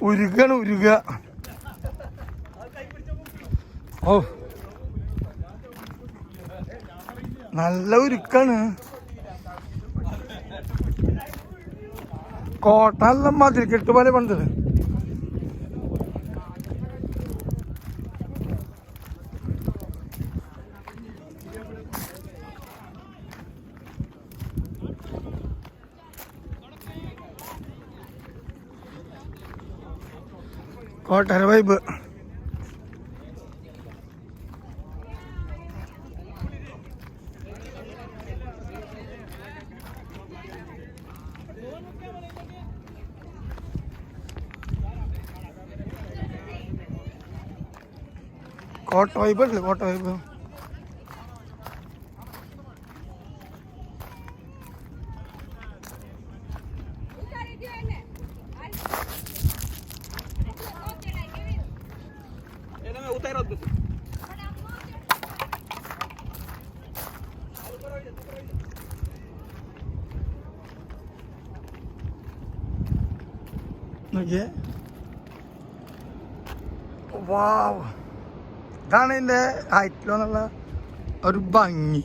ഉരുക. ഓ നല്ല ഉരുക്കാണ്. കോട്ട നല്ല മതിൽ കെട്ട് പോലെ പണിതത്. കോട്ടര വൈബ്. കോട്ട വൈബ് അല്ലേ, കോട്ട വൈബ്. നോക്കിയേ. വാവ്, ഇതാണ് ഇതിൻ്റെ ഹൈറ്റിലോ എന്നുള്ള ഒരു ഭംഗി.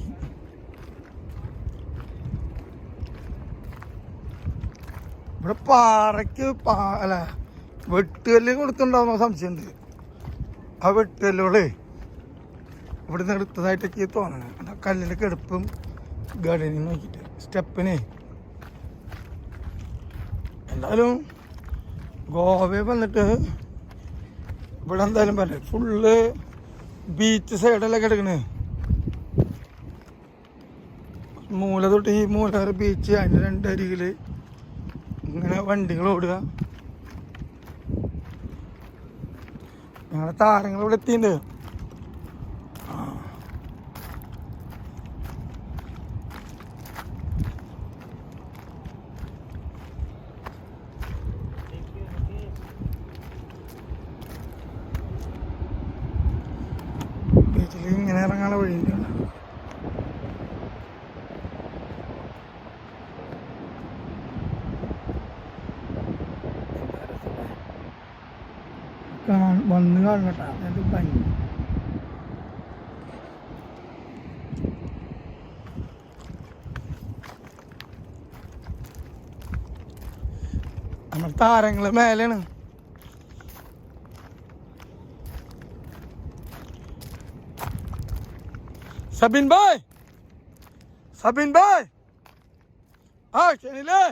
ഇവിടെ പാറയ്ക്ക് അല്ല വെട്ടുകല്ല് കൊടുത്തുണ്ടാവുന്ന സംശയമുണ്ട്. ആ വെട്ടുകല്ലുകള് ഇവിടുന്ന് എടുത്തതായിട്ടൊക്കെ തോന്നണേ. ആ കല്ലിൻ്റെ കെടുപ്പും ഗാർഡനിങ് നോക്കിയിട്ട് സ്റ്റെപ്പിന്. എന്തായാലും ഗോവയിൽ വന്നിട്ട് ഇവിടെ എന്തായാലും പറ്റില്ല. ഫുള്ള് ബീച്ച് സൈഡല്ലേ കിടക്കണേ. മൂല തൊട്ട് ഈ മൂല വരെ ബീച്ച്, അതിൻ്റെ രണ്ടരികിൽ ഇങ്ങനെ വണ്ടികൾ ഓടുക. ഞങ്ങളുടെ താരങ്ങൾ ഇവിടെ എത്തിയിട്ടുണ്ട്. ബീച്ചിൽ ഇങ്ങനെ ഇറങ്ങാനുള്ള വഴിയുണ്ട്. വന്ന് കാണട്ടോ, അതിൻ്റെ ഭംഗി. നമ്മുടെ താരങ്ങള് മേലെയാണ്. സബിൻ ഭായ്, സബിൻ ഭായ്, ആ ക്ഷണില്ലേ?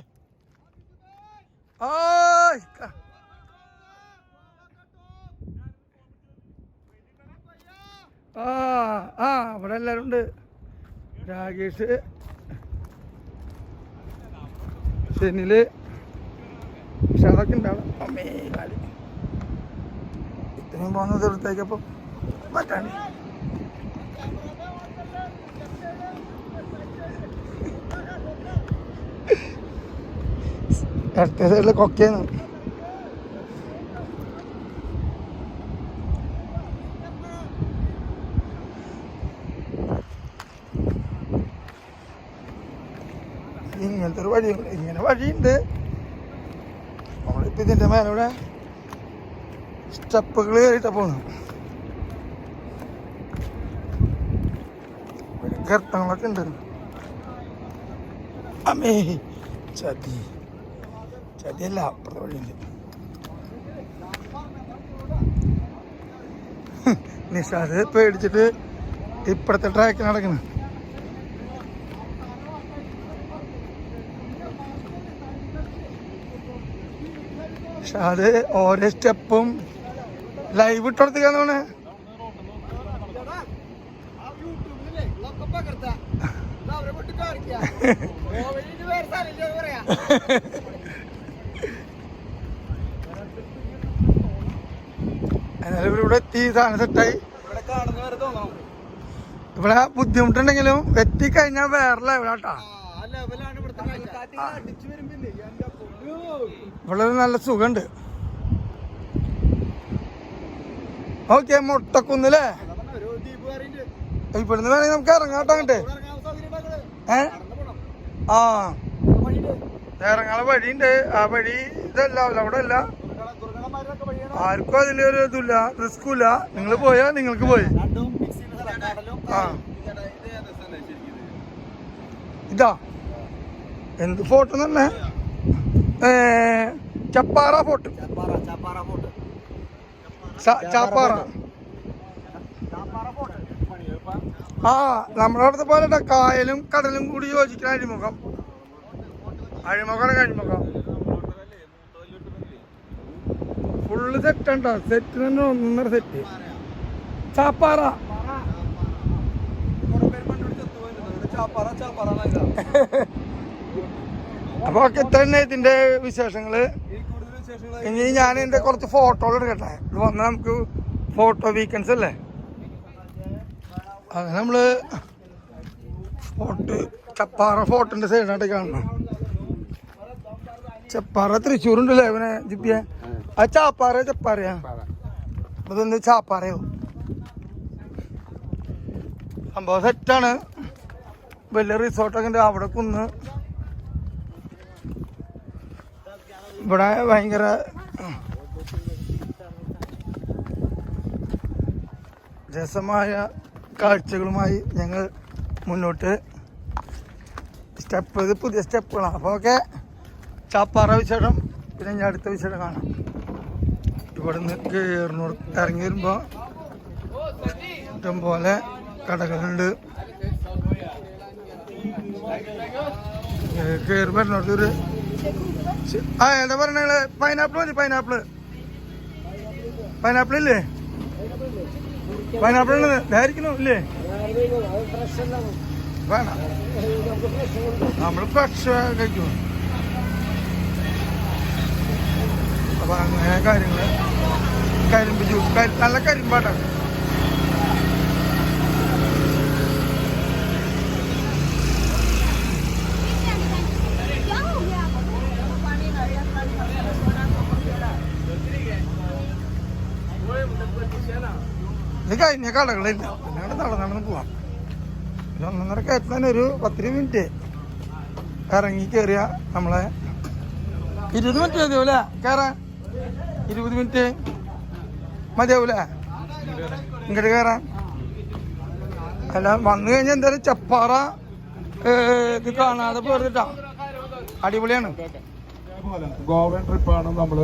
ഇവിടെ എല്ലാവരും ഉണ്ട്. രാകേഷ്, സെനില്, ഷാദൊക്കെ ഉണ്ടാവും. അമ്മേ കാലി ഇത്രയും പോകുന്ന ദൂരത്തേക്കപ്പം പറ്റാണ്ട്. ഇടത്തെ സൈഡിൽ കൊക്കയാണ്. ഇങ്ങനത്തെ ഒരു വഴിയുണ്ട്, ഇങ്ങനെ വഴിയുണ്ട്. നമ്മളിപ്പോൾ ഇതിൻ്റെ മേലെ സ്റ്റെപ്പുകൾ കയറിയിട്ടാ പോകുന്നത്. ഗർത്തങ്ങളൊക്കെ ഉണ്ട്. അമ്മേ ചതി, ചതിയല്ല, അപ്പുറത്തെ വഴിയുണ്ട്. നിഷാദ് പേടിച്ചിട്ട് ഇപ്പുറത്തെ ട്രാക്കിൽ നടക്കണം. പക്ഷെ അത് ഓരോ സ്റ്റെപ്പും ലൈവ് ഇട്ടെടുത്തേക്കാന്ന് തോന്നേ. എന്നാലും ഇവരിവിടെ എത്തി, സാധനം സെറ്റായി. ഇവിടെ ബുദ്ധിമുട്ടുണ്ടെങ്കിലും എത്തിക്കഴിഞ്ഞാൽ വേറെ ലെവലാട്ടാ. ഇവിടെ നല്ല സുഖമുണ്ട്. ഓക്കെ, മുട്ടക്കുന്നില്ലേ? ഇവിടുന്ന് വേണമെങ്കിൽ നമുക്ക് ഇറങ്ങാട്ടോ അങ്ങോട്ട്. ആ ഇറങ്ങാനുള്ള വഴിയുണ്ട്. ആ വഴി ഇതല്ല, അവിടെ അല്ല. ആർക്കും അതിലൊരു ഇതില്ല, റിസ്കുമില്ല. നിങ്ങൾ പോയാ നിങ്ങൾക്ക് പോയി. ആ ഇതാ എന്ത് ഫോട്ടോ തന്നെ, ചപ്പാറ ഫോർട്ട്, ചാപ്പാറ. ആ നമ്മുടെ അവിടുത്തെ പോലെ കായലും കടലും കൂടി യോജിക്കുന്ന അഴിമുഖം. അഴിമുഖമാണ് അഴിമുഖം. ഫുള്ള് സെറ്റുണ്ടോ? സെറ്റ് തന്നെ, ഒന്നര സെറ്റ്. ചാപ്പാറ. അപ്പൊ ഒക്കെ തന്നെ ഇതിന്റെ വിശേഷങ്ങള്. ഇനി ഞാൻ എന്റെ കുറച്ച് ഫോട്ടോകൾ എടുക്കട്ടെ. ഇത് വന്നാൽ നമുക്ക് ഫോട്ടോ വീക്കെൻഡ്സ് അല്ലേ. അങ്ങനെ നമ്മള് ഫോർട്ട്, ചപ്പാറ ഫോർട്ടിന്റെ സൈഡായിട്ട് കാണണം. ചപ്പാറ തൃശ്ശൂരുണ്ടല്ലേ ഇവനെ ജിപ്പിയെ? ആ ചപ്പാറയാ? അതൊന്ന് ചാപ്പാറയോ? സംഭവം സെറ്റാണ്. വലിയ റിസോർട്ടൊക്കെ ഉണ്ട്. അവിടെ കുന്ന്, ഇവിടെ ഭയങ്കര രസമായ കാഴ്ചകളുമായി ഞങ്ങൾ മുന്നോട്ട് ഇത് പുതിയ സ്റ്റെപ്പുകളാണ്. അപ്പോൾ ഓക്കെ, ചാപ്പാറ വിശേഷം പിന്നെ ഞാൻ അടുത്ത വിശേഷം കാണാം. ഇവിടെ നിന്ന് കയറിനോട് ഇറങ്ങി വരുമ്പോൾ ഇഷ്ടംപോലെ കടകളുണ്ട്. കയറി വരുന്നോടത്തൊരു എന്താ പറഞ്ഞ പൈനാപ്പിൾ മതി. പൈനാപ്പിൾ ഇല്ലേ? പൈനാപ്പിൾ ധാരിക്കണോ ഇല്ലേ? വേണം, നമ്മൾ ഫ്രഷ് കഴിക്കും. അപ്പൊ അങ്ങനെ കാര്യങ്ങള് കരിമ്പ് ജ്യൂസ് നല്ല കരിമ്പാട്ടാണ്. ഇത് കഴിഞ്ഞ കടകളില്ല, പിന്നെ നടന്നു പോവാം. 1.5 കയറ്റാൻ ഒരു 10 മിനിറ്റ് ഇറങ്ങി കയറിയ നമ്മളെ 20 മിനിറ്റ് മതിയാവൂല കയറാൻ. 20 മിനിറ്റ് മതിയാവൂല ഇങ്ങോട്ട് കയറാൻ. അല്ല വന്നു കഴിഞ്ഞാൽ എന്തായാലും ചപ്പാറ ഇത് കാണാതെ പോരുട്ടാ, അടിപൊളിയാണ്. ഗോവൻ ട്രിപ്പാണ് നമ്മൾ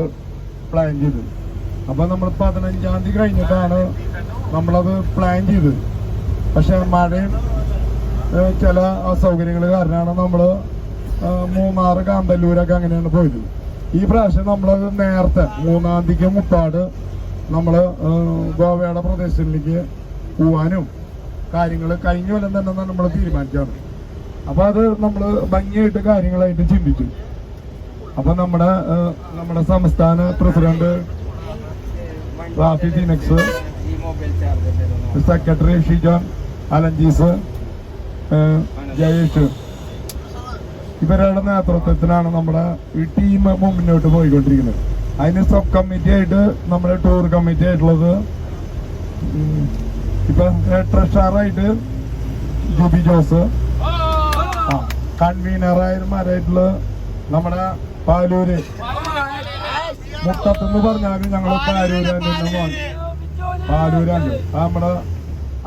പ്ലാൻ ചെയ്തത്. അപ്പൊ നമ്മൾ 15-ാം തീയതി കഴിഞ്ഞിട്ടാണ് നമ്മളത് പ്ലാൻ ചെയ്തത്. പക്ഷെ മഴയും ചില അസൗകര്യങ്ങൾ കാരണമാണ് നമ്മൾ മൂന്നാർ, കാന്തല്ലൂരൊക്കെ അങ്ങനെയാണ് പോയത്. ഈ പ്രാവശ്യം നമ്മളത് നേരത്തെ 3-ാം തീയതിക്ക് മുപ്പാട് നമ്മൾ ഗോവയുടെ പ്രദേശത്തിലേക്ക് പോവാനും കാര്യങ്ങൾ കഴിഞ്ഞ കൊല്ലം തന്നെ നമ്മൾ തീരുമാനിച്ചാണ്. അപ്പൊ അത് നമ്മൾ ഭംഗിയായിട്ട് കാര്യങ്ങളായിട്ട് ചിന്തിച്ചു. അപ്പൊ നമ്മുടെ സംസ്ഥാന president Rafi Phoenix, secretary Shijon അലഞ്ചീസ്, ജയേഷ്, ഇവരുടെ നേതൃത്വത്തിലാണ് നമ്മുടെ ഈ ടീം മുന്നോട്ട് പോയിക്കൊണ്ടിരിക്കുന്നത്. അതിന് സബ് കമ്മിറ്റി ആയിട്ട് നമ്മുടെ ടൂർ കമ്മിറ്റി ആയിട്ടുള്ളത് ഇപ്പൊ ട്രഷറായിട്ട് ജൂബി ജോസ്, കൺവീനറായിട്ടുള്ള നമ്മുടെ പാലൂര് മുട്ടത്തെന്ന് പറഞ്ഞാലും ഞങ്ങൾ പാലൂരാണ്ട് നമ്മുടെ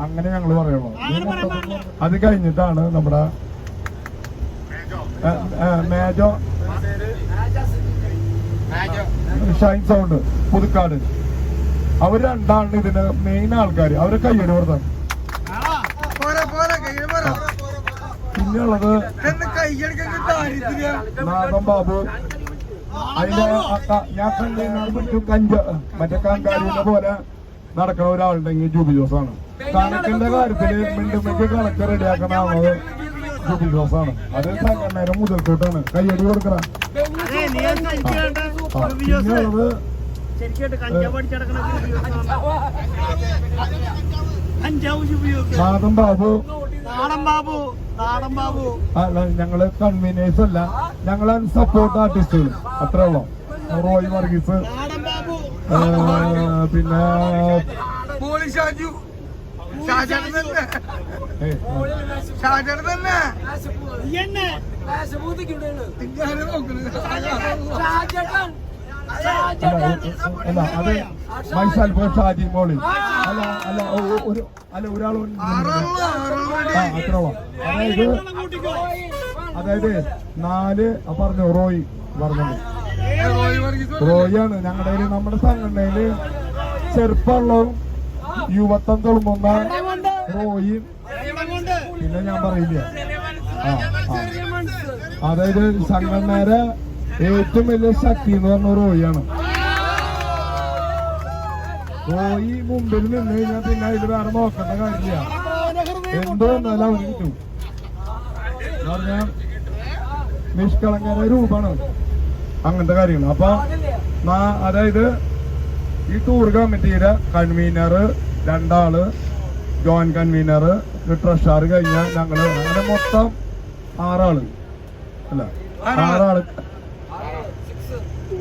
അങ്ങനെ ഞങ്ങൾ പറയുള്ളൂ. അത് കഴിഞ്ഞിട്ടാണ് നമ്മുടെ മേജോ ഷൈൻ സൗണ്ട് പുതുക്കാട്, അവർ രണ്ടാണ് ഇതിന് മെയിൻ ആൾക്കാർ. അവരെ കയ്യടി കൊടുത്താണ്. പിന്നെയുള്ളത് നാദം ബാബു. അതിന്റെ ഞാൻ കഞ്ച മറ്റേ കാങ്കാരിനെ പോലെ നടക്കുന്ന ഒരാളുണ്ടെങ്കിൽ ജൂബി ജോസാണ്. കണക്കിന്റെ കാര്യത്തില് മിണ്ടുമ്പക്ക് കണക്ക് റെഡിയാക്കണത് ജൂബി ജോസാണ്. അത് സംഘടനയുടെ മുതൽക്കൂട്ടാണ്. കയ്യടി കൊടുക്കണ. പിന്നെയുള്ളത് നാദം ബാബു. അല്ല, ഞങ്ങള് കൺവീനേഴ്സ് അല്ല, ഞങ്ങള് സപ്പോർട്ട് ആർട്ടിസ്റ്റുകൾ, അത്രേ ഉള്ളൂ. റോയ് വർഗീസ്, പിന്നെ അത് മൈസൽഫോ ഷാജി മോളി. അല്ല ഒരാൾ അത്ര. അതായത് 4 പറഞ്ഞു റോയ് പറഞ്ഞത്. റോയാണ് ഞങ്ങളുടെ നമ്മുടെ സംഘടനയില് ചെറുപ്പമുള്ളതും യുവത്വം തുളുമ്പുന്ന റോയും. പിന്നെ ഞാൻ പറയില്ല, അതായത് സംഘടനയുടെ ഏറ്റവും വലിയ ശക്തി എന്ന് പറഞ്ഞ റോയാണ്. റോയി മുമ്പിൽ നിന്ന് കഴിഞ്ഞാൽ പിന്നെ അതിൽ വേറെ നോക്കേണ്ട കാര്യമില്ല. എന്തോ എന്നാലും അവന് കിട്ടും എന്ന് പറഞ്ഞാൽ നിഷ്കളങ്കര രൂപമാണ് അങ്ങനത്തെ കാര്യങ്ങൾ. അപ്പൊ അതായത് ഈ ടൂർ കമ്മിറ്റിയുടെ കൺവീനർ 2 ആള്, ജോയിന്റ് കൺവീനർ, ട്രഷറർ കഴിഞ്ഞാൽ ഞങ്ങള് അങ്ങനെ മൊത്തം 6 ആള് അല്ല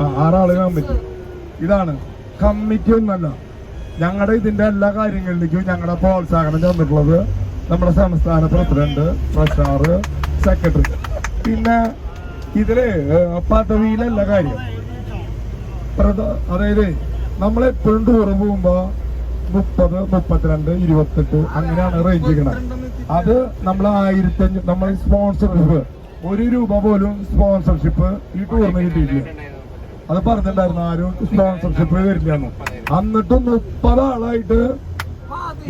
6 ആള് കമ്മിറ്റി. ഇതാണ് കമ്മിറ്റി ഒന്നല്ല. ഞങ്ങളുടെ ഇതിന്റെ എല്ലാ കാര്യങ്ങളിലേക്കും ഞങ്ങളുടെ പ്രോത്സാഹനം തന്നിട്ടുള്ളത് നമ്മുടെ സംസ്ഥാന പ്രസിഡന്റ്, ട്രഷറർ, സെക്രട്ടറി. പിന്നെ ഇതില് പദവിയിലല്ല കാര്യം. അതായത് നമ്മളെപ്പോഴും ടൂറ് പോകുമ്പോ 30, 32, 28 അങ്ങനെയാണ് റേഞ്ച് ചെയ്യണത്. അത് നമ്മൾ 1500 നമ്മൾ സ്പോൺസർഷിപ്പ് ₹1 പോലും സ്പോൺസർഷിപ്പ് ഈ ടൂറിന് കിട്ടിയിട്ടില്ല. അത് പറഞ്ഞിട്ടുണ്ടായിരുന്നു, ആരും സ്പോൺസർഷിപ്പ് വരില്ലെന്ന്. എന്നിട്ടും 30 ആളായിട്ട്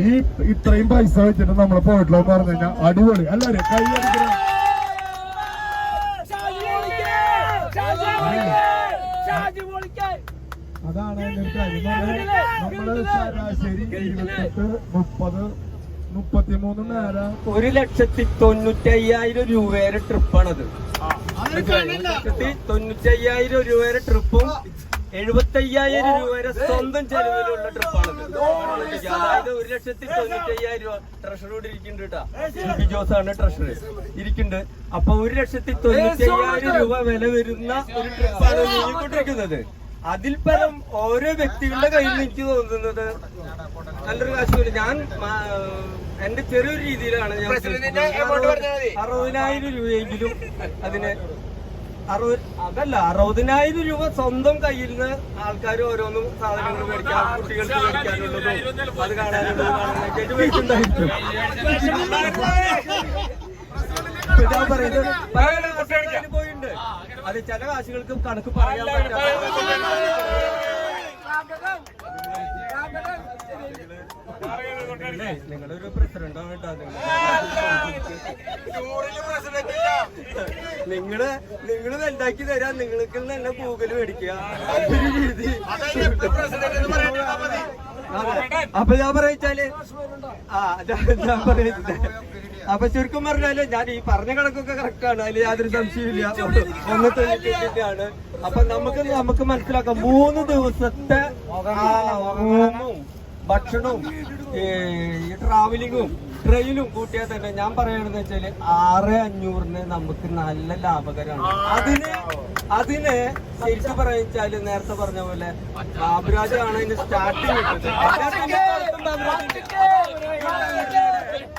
ഈ ഇത്രയും പൈസ വെച്ചിട്ട് നമ്മൾ പോയിട്ടുള്ള പറഞ്ഞു കഴിഞ്ഞാൽ അടിപൊളി. എല്ലാരും കൈ അടിക്കണം. അതാണ് എന്റെ കാര്യം. നമ്മള് ശരാശരി 28, 30, 33 നേരം 1,95,000 രൂപയുടെ ട്രിപ്പാണത്. 1,95,000 രൂപയുടെ ട്രിപ്പും 75,000 രൂപയുടെ സ്വന്തം ചെലവിലുള്ള ട്രിപ്പാണത്. അതായത് 1,95,000 രൂപ ട്രഷറോട് ഇരിക്കുന്നുണ്ട് കേട്ടാ. ജിബി ജോസാണ് ട്രഷറർ ഇരിക്കുന്നുണ്ട്. അപ്പൊ 1,95,000 രൂപ വില വരുന്ന ഒരു ട്രിപ്പാണ് നീങ്ങിക്കൊണ്ടിരിക്കുന്നത്. അതിൽ പരം ഓരോ വ്യക്തികളുടെ കയ്യിൽ നിന്ന് എനിക്ക് തോന്നുന്നത് നല്ലൊരു കാശ്. ഞാൻ എന്റെ ചെറിയൊരു രീതിയിലാണ് ഞാൻ 60,000 രൂപയെങ്കിലും അതിന് 60,000 രൂപ സ്വന്തം കയ്യിൽ നിന്ന് ആൾക്കാർ ഓരോന്നും സാധനങ്ങൾ മേടിക്കാൻ, കുട്ടികൾക്ക് മേടിക്കാനുള്ളതും അത് കാണാനുള്ളതും മേടിച്ചിട്ടുണ്ടായിരിക്കും. ഞാൻ പറയുന്നത് പോയിട്ടുണ്ട്. അത് ചില കാശുകൾക്ക് കണക്ക് പറയാൻ പറ്റാത്ത നിങ്ങളൊരു പ്രസിഡന്റാണ് കേട്ടോ. നിങ്ങള് വലുതാക്കി തരാൻ നിങ്ങൾക്ക് തന്നെ ഗൂഗിൾ മേടിക്കുക. അപ്പൊ ഞാൻ പറയിച്ചാല് ഞാൻ പറയുന്നത് അപ്പൊ ചുരുക്കം പറഞ്ഞാല് ഞാൻ ഈ പറഞ്ഞ കണക്കൊക്കെ കറക്റ്റാണ്, അതിൽ യാതൊരു സംശയമില്ല. 1,95,000 അപ്പൊ നമുക്ക് മനസ്സിലാക്കാം 3 ദിവസത്തെ റൂമും ഭക്ഷണവും ഈ ട്രാവലിങ്ങും ട്രെയിനും കൂട്ടിയാൽ തന്നെ ഞാൻ പറയണെന്ന് വെച്ചാല് 6,500 നമുക്ക് നല്ല ലാഭകരമാണ്. അതിന് ശരിക്കും പറയിച്ചാല് നേരത്തെ പറഞ്ഞ പോലെ ബാബുരാജാണ് അതിന് സ്റ്റാർട്ടിങ് കിട്ടുന്നത്.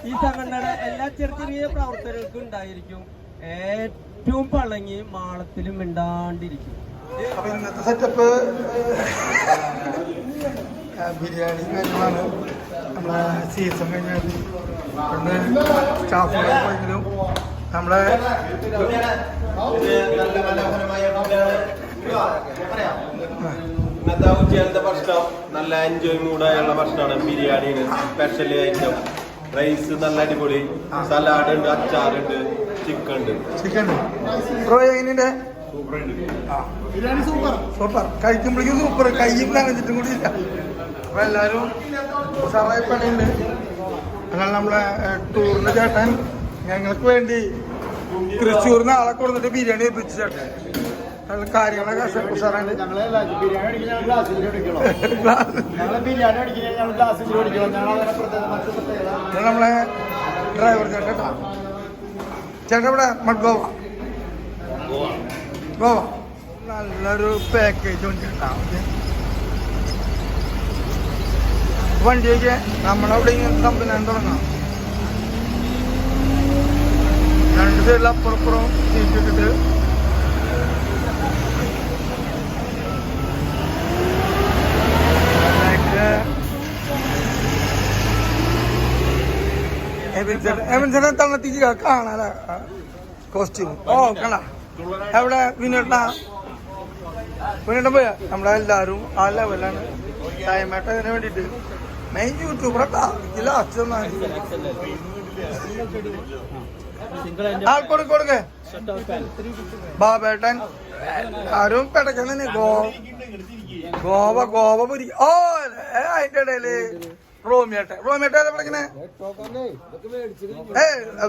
ഈ സംഘടനയുടെ എല്ലാ ചെറിയ പ്രവർത്തകർക്കും ഉണ്ടായിരിക്കും ഏറ്റവും പളങ്ങി മാളത്തിലും മിണ്ടാണ്ടിരിക്കും. അപ്പൊ ഇന്നത്തെ സെറ്റപ്പ് ബിരിയാണി കാര്യങ്ങളാണ്. നമ്മളെ സീസൺ കഴിഞ്ഞാൽ സ്റ്റാഫുകളെ പോയെങ്കിലും നമ്മളെ ഇന്നത്തെ ഉച്ചയിലത്തെ ഭക്ഷണം നല്ല എൻജോയ് മൂഡായുള്ള ഭക്ഷണമാണ്. ബിരിയാണിയാണ് സ്പെഷ്യൽ ഐറ്റം. റൈസ് നല്ല അടിപൊളി, സലാഡ് ഉണ്ട്, അച്ചാറുണ്ട്, ചിക്കൻ ഉണ്ട്. എങ്ങനെയുണ്ട്? സൂപ്പർ. കഴിക്കുമ്പോഴേക്കും സൂപ്പർ. കയ്യും നനഞ്ഞിട്ടും കൂടി ഇല്ല. അപ്പൊ എല്ലാരും ഉഷാറായി പണിയുണ്ട്. അതാണ് നമ്മളെ ടൂറിന്റെ ചേട്ടൻ ഞങ്ങൾക്ക് വേണ്ടി തൃശ്ശൂരിന്ന് ആളെ കൊടുത്തിട്ട് ബിരിയാണി ഏൽപ്പിച്ചു ചേട്ടൻ. കാര്യങ്ങളൊക്കെ ഉഷാറായിട്ട് നമ്മളെ ഡ്രൈവർ ചേട്ടൻ ചേട്ടൻ ഇവിടെ ഗോവ നല്ലൊരു പാക്കേജ് വണ്ടിയൊക്കെ നമ്മളവിടെ ഇങ്ങനെ സംവിധാനം തുടങ്ങാം. 2 സൈഡിൽ അപ്പുറപ്പുറം സീറ്റ് ഇട്ടിട്ട് തള്ളത്തിക്ക് കാണാല കോസ്റ്റ്യൂം. ഓ കാണാ എവിടെ വിനോട്ട പോയ നമ്മളെല്ലാരും ആ ലെവലാണ്. ടൈമായിട്ട് അതിന് വേണ്ടിട്ട് മെയിൻ യൂട്യൂബറട്ടാ ലാസ്റ്റ് കൊടുക്കെ ബാബേട്ടൻ ആരും പെടക്കാൻ തന്നെ ഗോവ പൊരി. ഓ അതിന്റെ ഇടയില് റോമിയേട്ടെ പഠിക്കണേ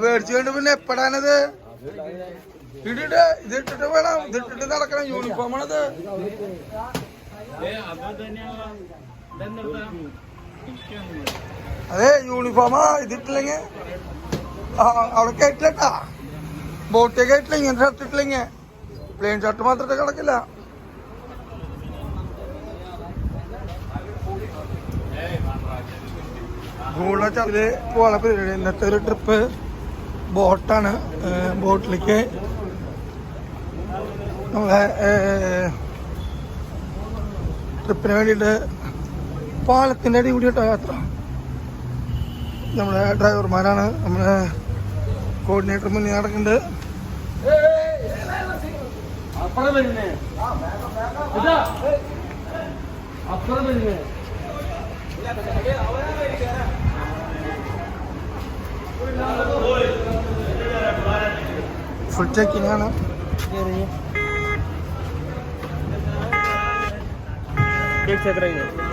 മേടിച്ചു കൊണ്ട് പിന്നെ എപ്പോഴാണത് ഇതിട്ടിട്ട് വേണം, ഇതിട്ടിട്ട് നടക്കണം. യൂണിഫോമാണത്. അതെ യൂണിഫോമാ. ഇതിട്ടില്ലെങ്കിൽ അവിടെ കയറ്റില്ലട്ടാ. ബോട്ടേ കയറ്റില്ല. ഇങ്ങനെ ഷർട്ട് ഇട്ടില്ലെങ്കിൽ പ്ലെയിൻ ഷർട്ട് മാത്രമേ കിടക്കില്ല. ഗൂഢച്ചാലില് പോകാനുള്ള പരിപാടി. ഇന്നത്തെ ഒരു ട്രിപ്പ് ബോട്ടാണ്. ബോട്ടിലേക്ക് നമ്മളെ ട്രിപ്പിന് വേണ്ടിയിട്ട് പാലത്തിൻ്റെ അടി കൂടി കേട്ടോ യാത്ര. നമ്മുടെ ഡ്രൈവർമാരാണ്, നമ്മുടെ കോർഡിനേറ്റർ മുന്നിൽ നടക്കുന്നുണ്ട്. ഫുൾ ചെക്കിംഗ് ആണ്.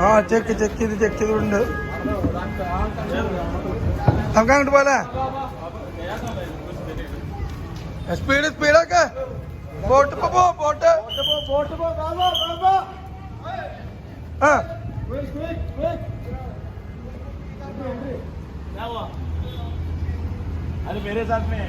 ആ ചെക്ക് ചെയ്തിട്ടുണ്ട്. നമുക്ക് അങ്ങോട്ട് പോലെ സ്പീഡൊക്കെ ബോട്ട് ബോട്ട് ആ अरे मेरे साथ में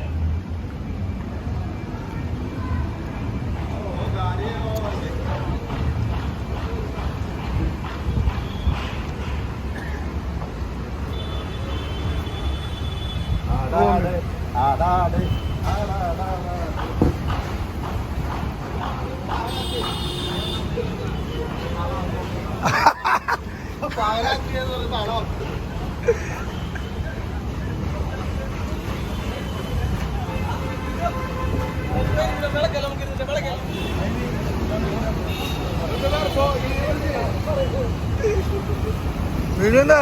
വീടിന്റെ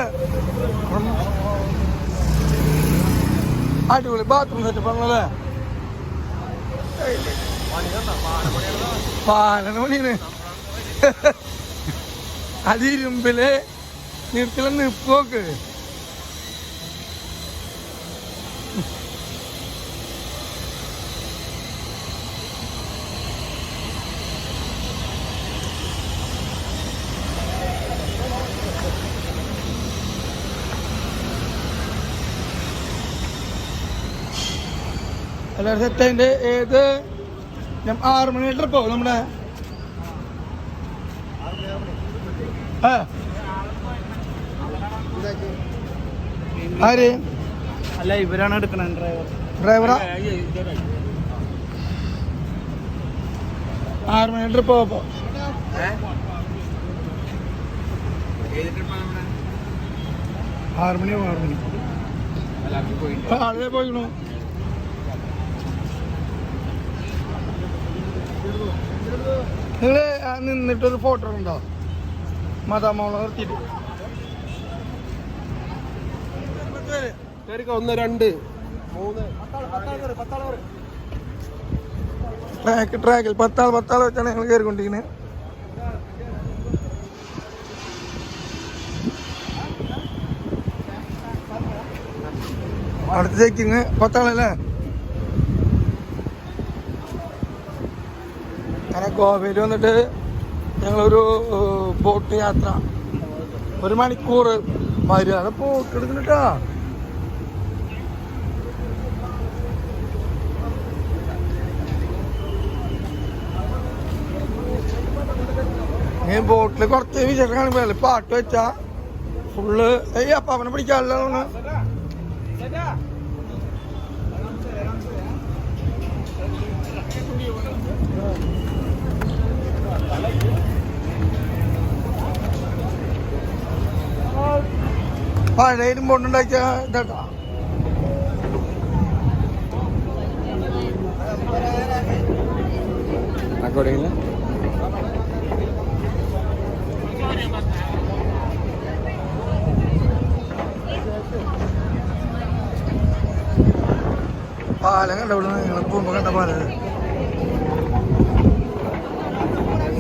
അടിപൊളി ബാത്റൂം സെറ്റപ്പ് ആണല്ലേ. പാലന പണിയാണ്. അത് ഇരുമ്പില് നിർത്തില നിപ്പ് നോക്ക്. എല്ലാവരും സെറ്റതിൻ്റെ ഏത് 6 മണി ട്രിപ്പോ നമ്മുടെ ആര് അല്ല ഇവരാണ് എടുക്കണ ഡ്രൈവറാ. 6 മണി ട്രിപ്പ് പോയപ്പോ 6 മണി അതേ പോയിക്കണു. നിങ്ങള് നിന്നിട്ടൊരു ഫോട്ടോ ഉണ്ടോ മതാമോളെ നിർത്തിയിട്ട്? 1 2 3 ട്രാക്കിൽ 10 വെച്ചാണ് ഞങ്ങൾ കയറിക്കൊണ്ടിരിക്കുന്നത്. അടുത്ത ചെക്കിങ് 10 ആളല്ലേ. അങ്ങനെ ഗോവയിൽ വന്നിട്ട് ഞങ്ങളൊരു ബോട്ട് യാത്ര 1 മണിക്കൂർ മര്യാദ ബോട്ട് എടുക്കുന്നുട്ടാ. ബോട്ടിൽ കുറച്ച് വിശേഷം കാണുമ്പോഴല്ലേ പാട്ട് വെച്ചാ ഫുള്ള് അപ്പൊ അവനെ പിടിക്കാനുള്ള പഴയലും ബോട്ടുണ്ടാക്കിയ ഇതാ. പാലം കണ്ട ഇവിടെ ഞങ്ങൾ പോകുമ്പോ കണ്ട പാലം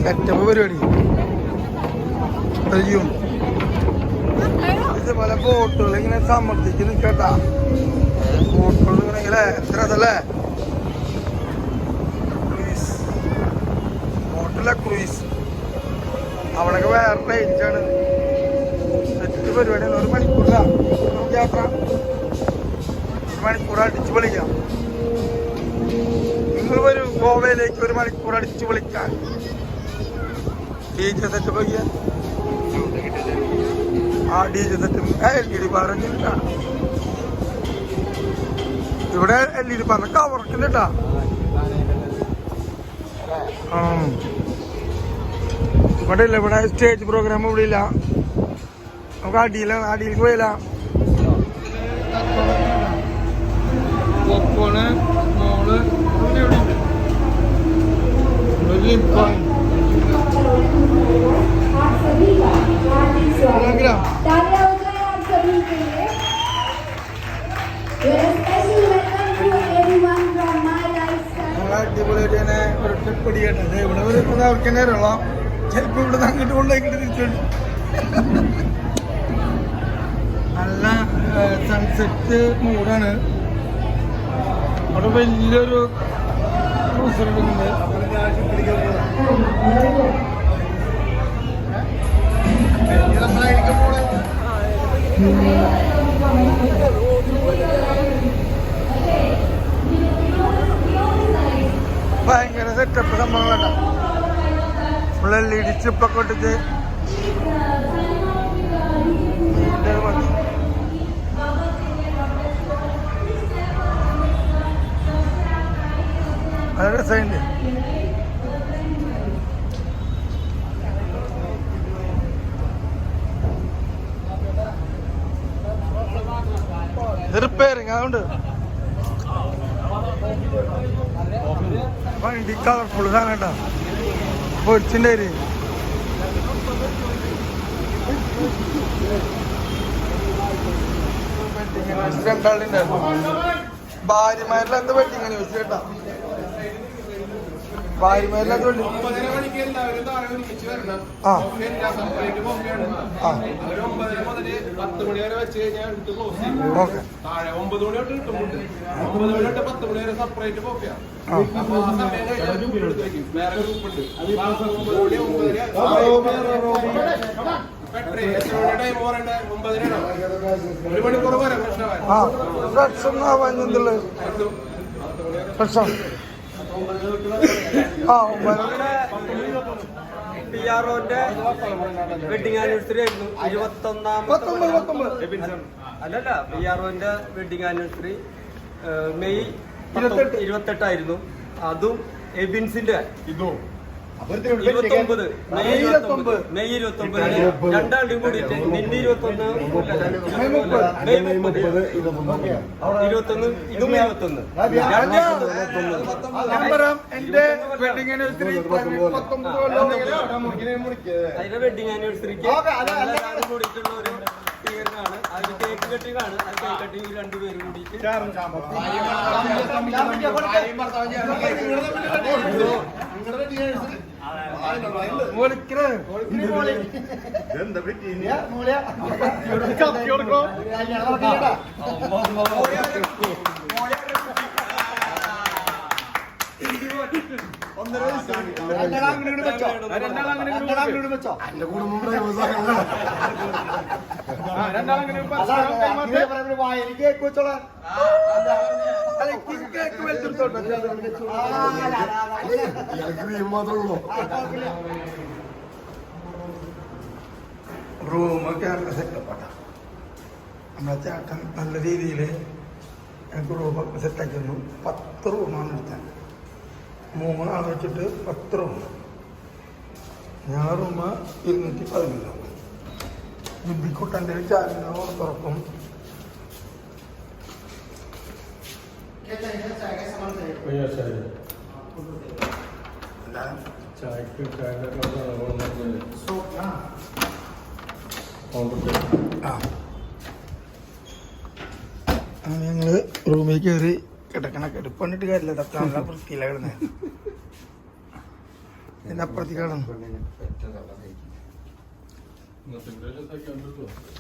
സെറ്റപ്പ് പരിപാടി. ഇതുപോലെ ബോട്ടുകൾ ഇങ്ങനെ സമർദ്ദിച്ച് നിൽക്കട്ടാ. ബോട്ടുകൾ ഇങ്ങനെ എത്ര അതല്ലേ ക്രൂയിസ് ബോട്ടല്ല ക്രൂയിസ്. അവിടെയൊക്കെ വേറെ റേഞ്ചാണ്. സെറ്റ് പരിപാടിയാണ്. 1 മണിക്കൂറിലാണ് യാത്ര. 1 മണിക്കൂർ അടിച്ചു പൊളിക്കാം. നിങ്ങൾ വരും ഗോവയിലേക്ക് 1 മണിക്കൂർ അടിച്ചു പൊളിക്കാൻ. DJ സെറ്റ് പോയി ആ DJ സെറ്റ് LED പറഞ്ഞില്ല. ഇവിടെ LED പറഞ്ഞ കവർക്കുന്നുണ്ടാ. ഇവിടെ ഇല്ല, ഇവിടെ സ്റ്റേജ് പ്രോഗ്രാം ഇവിടെ ഇല്ല. നമുക്ക് അടിയിലേക്ക് പോയില്ല. പോപ്കോണ് മോള് അടിപൊളിയായിട്ട് തന്നെ ഒരു ട്രിപ്പ് അടിക്കട്ടെ. ഇവിടെ അവർക്ക് തന്നെ അറിയാം, ചിലപ്പോൾ ഇവിടെ അങ്ങോട്ട് കൊണ്ടാക്കിട്ട് തിരിച്ചുണ്ട്. നല്ല സൺസെറ്റ് മൂടാണ്. അവിടെ വലിയൊരു ക്രൂസർ എടുക്കുന്നുണ്ട്. ഭയങ്കര സെറ്റപ്പ് സംഭവങ്ങളാണ്. ഫുൾ LED സ്ട്രിപ്പൊക്കെ ഇട്ടിട്ട് അത് രസമുണ്ട്. റിപ്പയറിങ് അതുകൊണ്ട് വണ്ടി കളർഫുൾ സാധനം കേട്ടോ. പൊരിച്ചിൻ്റെ ഒരു രണ്ടാളുടെ ഭാര്യമാരില്ലാത്ത വെഡിങ് ന്യൂസ് കേട്ടാ. ഭാര്യമാരില്ലാത്ത വെഡിങ് ഓക്കെ. വെഡിങ് ആനിവേഴ്സറി ആയിരുന്നു. 21 പിആർഒന്റെ വെഡിങ് ആനിവേഴ്സറി മെയ് 28 അതും എബിൻസിന്റെ മെയ് 29 രണ്ടാളും കൂടിയിട്ട് നിന്റെ 21 ഇതും 21 എന്റെ വെഡിങ് ആനിവേഴ്സറി അതിന്റെ വെഡിങ് ആനിവേഴ്സറിക്ക് എല്ലാവരും കൂടിയിട്ടുള്ള ഒരു ആണ്. അതിന് കേക്ക് കട്ടിംഗ് ആണ്. അത് കേക്ക് കട്ടിംഗ് രണ്ടുപേരും കൂടിയിട്ട് റൂമൊക്കെ നല്ല സെറ്റപ്പാട്ടാ. നമ്മളെ ചേട്ടൻ നല്ല രീതിയിൽ ഞങ്ങൾക്ക് റൂമൊക്കെ സെറ്റാക്കി തന്നു. 10 റൂമാണ് എടുത്തത്. 3 ആൾ വെച്ചിട്ട് 10 റൂം. ഞങ്ങളുടെ റൂം 211. ബുദ്ധിക്കുട്ടൻ്റെ ചാനലിനോ തുറക്കും. അങ്ങനെ ഞങ്ങള് റൂമിൽ കയറി കിടക്കണ കിടപ്പണിട്ട് കാര്യമില്ല. ഇതൊക്കെ നല്ല വൃത്തിയില കിടന്നേ. ഇതിന്റെ അപ്പുറത്തേക്ക് കിടന്നു.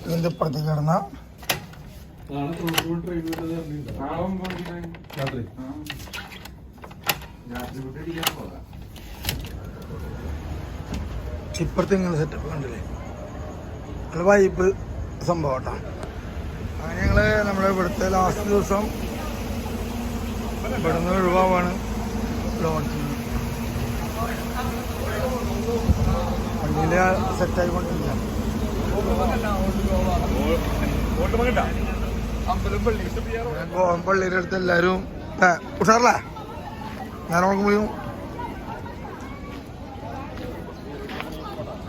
ഇതിന്റെ അപ്പുറത്തേക്ക് കിടന്ന ഇപ്പുറത്തെ ഇങ്ങനെ സെറ്റപ്പ് കണ്ടില്ലേ. നല്ല വൈബ് സംഭവം കേട്ടോ. അങ്ങനെ ഞങ്ങള് നമ്മുടെ ഇവിടുത്തെ ലാസ്റ്റ് ദിവസം ഇവിടുന്ന് ഒഴിവാണ്. ലോഡ്ജിൽ വണ്ടിയില് സെറ്റായിക്കൊണ്ടിരിക്കുക. പള്ളിയുടെ അടുത്ത് എല്ലാവരും ഉഷാറല്ലേ ഞാൻ നോക്കുമ്പോഴും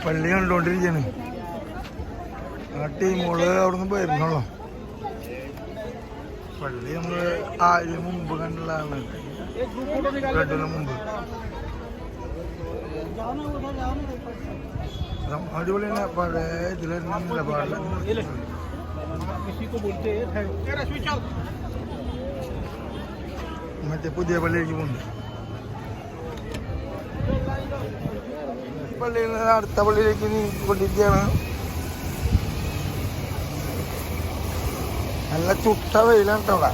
പള്ളി കണ്ടുകൊണ്ടിരിക്കുകയാണ്. ആ ടീമുകള് അവിടെ നിന്ന് പോയിരുന്നുള്ളൂ. പള്ളി നമ്മള് ആദ്യം മുമ്പ് കണ്ടുള്ളതാണ്, ബ്ലഡിന് മുമ്പ്. അടിപൊളി തന്നെ, പഴയ ഇതിലില്ല പാടില്ല. മറ്റേ പുതിയ പള്ളിയിലേക്ക് പോകുന്നുണ്ട്. പള്ളിയിൽ നിന്ന് അടുത്ത പള്ളിയിലേക്ക് നീങ്ങിക്കൊണ്ടിരിക്കുകയാണ്. നല്ല ചുട്ട വെയിലാണ് കേട്ടോ അവിടെ.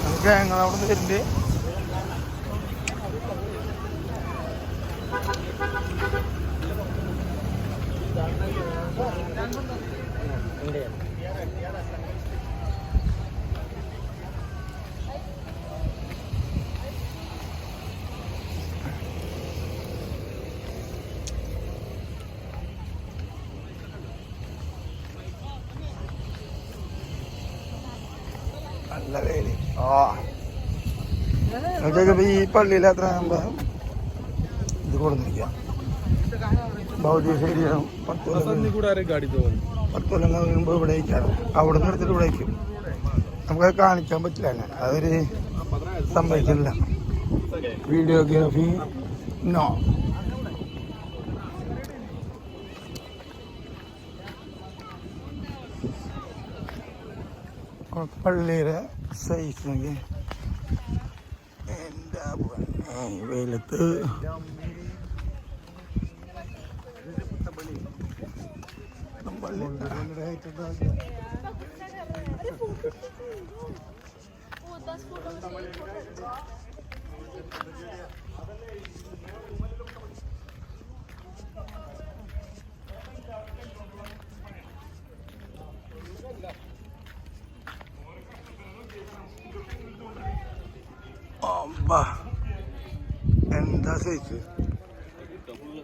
നമുക്ക് ഞങ്ങളവിടെ നിന്ന് വരുന്നുണ്ട്. നല്ല വേലി. ഈ പള്ളിയിൽ അത്ര ഇത് കൊടുത്തിരിക്കാം. ഭൗതിക ശരീരം 10 കൊല്ലം മുമ്പ് ഇവിടെ വയ്ക്കാറ്. അവിടെ നിന്ന് എടുത്തിട്ട് ഇവിടെ വയ്ക്കും. നമുക്കത് കാണിക്കാൻ പറ്റില്ല തന്നെ, അതൊരു സംഭവിക്കുന്നില്ല. Videography no. പള്ളിയുടെ സൈസ് എന്താ വെയിലത്ത് എന്താ സൈസ്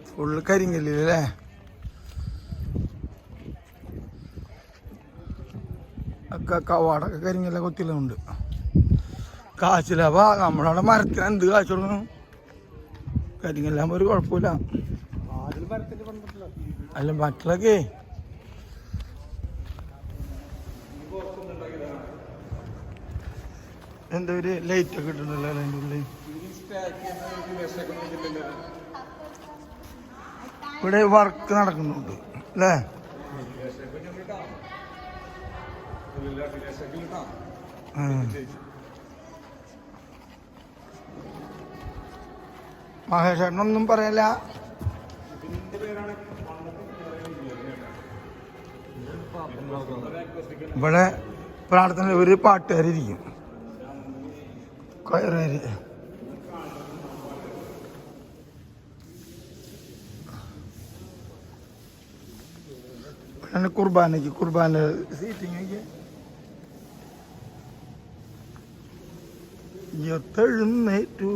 ഫുള്ള് കരിങ്കല്ലേ. ഒക്കെ കവാടൊക്കെ കരിങ്കല്ല കൊത്തിലുണ്ട്. കാച്ചിലാവാ നമ്മളവിടെ മരത്തിന് എന്ത് കാച്ചു കൊടുക്കണം. കരിങ്കല്ലാകുമ്പോ ഒരു കുഴപ്പമില്ല. അല്ല മറ്റുള്ളൊക്കെ എന്താ ഒരു ലൈറ്റ് ഒക്കെ ഇട്ടിട്ടുണ്ടല്ലോ അതിൻ്റെ ഉള്ളിൽ. ഇവിടെ വർക്ക് നടക്കുന്നുണ്ട് അല്ലേ? മഹേഷേട്ടനൊന്നും പറയല്ല. ഇവിടെ പ്രാർത്ഥന ഒരു പാട്ടുകാരിയിരിക്കും, കയറേര്. കുർബാന സീറ്റിംഗ് എഴുന്നേറ്റു.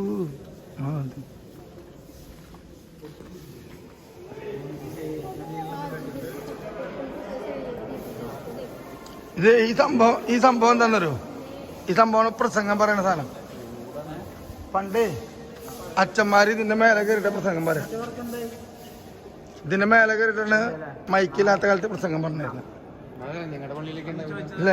ഇത് ഈ സംഭവം എന്താണെന്നറിയോ? ഈ സംഭവം പ്രസംഗം പറയുന്ന സാധനം. പണ്ടേ അച്ഛന്മാര് ഇതിന്റെ മേലെ കയറിയിട്ട് പ്രസംഗം പറയാം. ഇതിന്റെ മേലെ കയറിയിട്ടാണ് മൈക്കില്ലാത്ത കാലത്ത് പ്രസംഗം പറഞ്ഞിരുന്നത്. ഇല്ല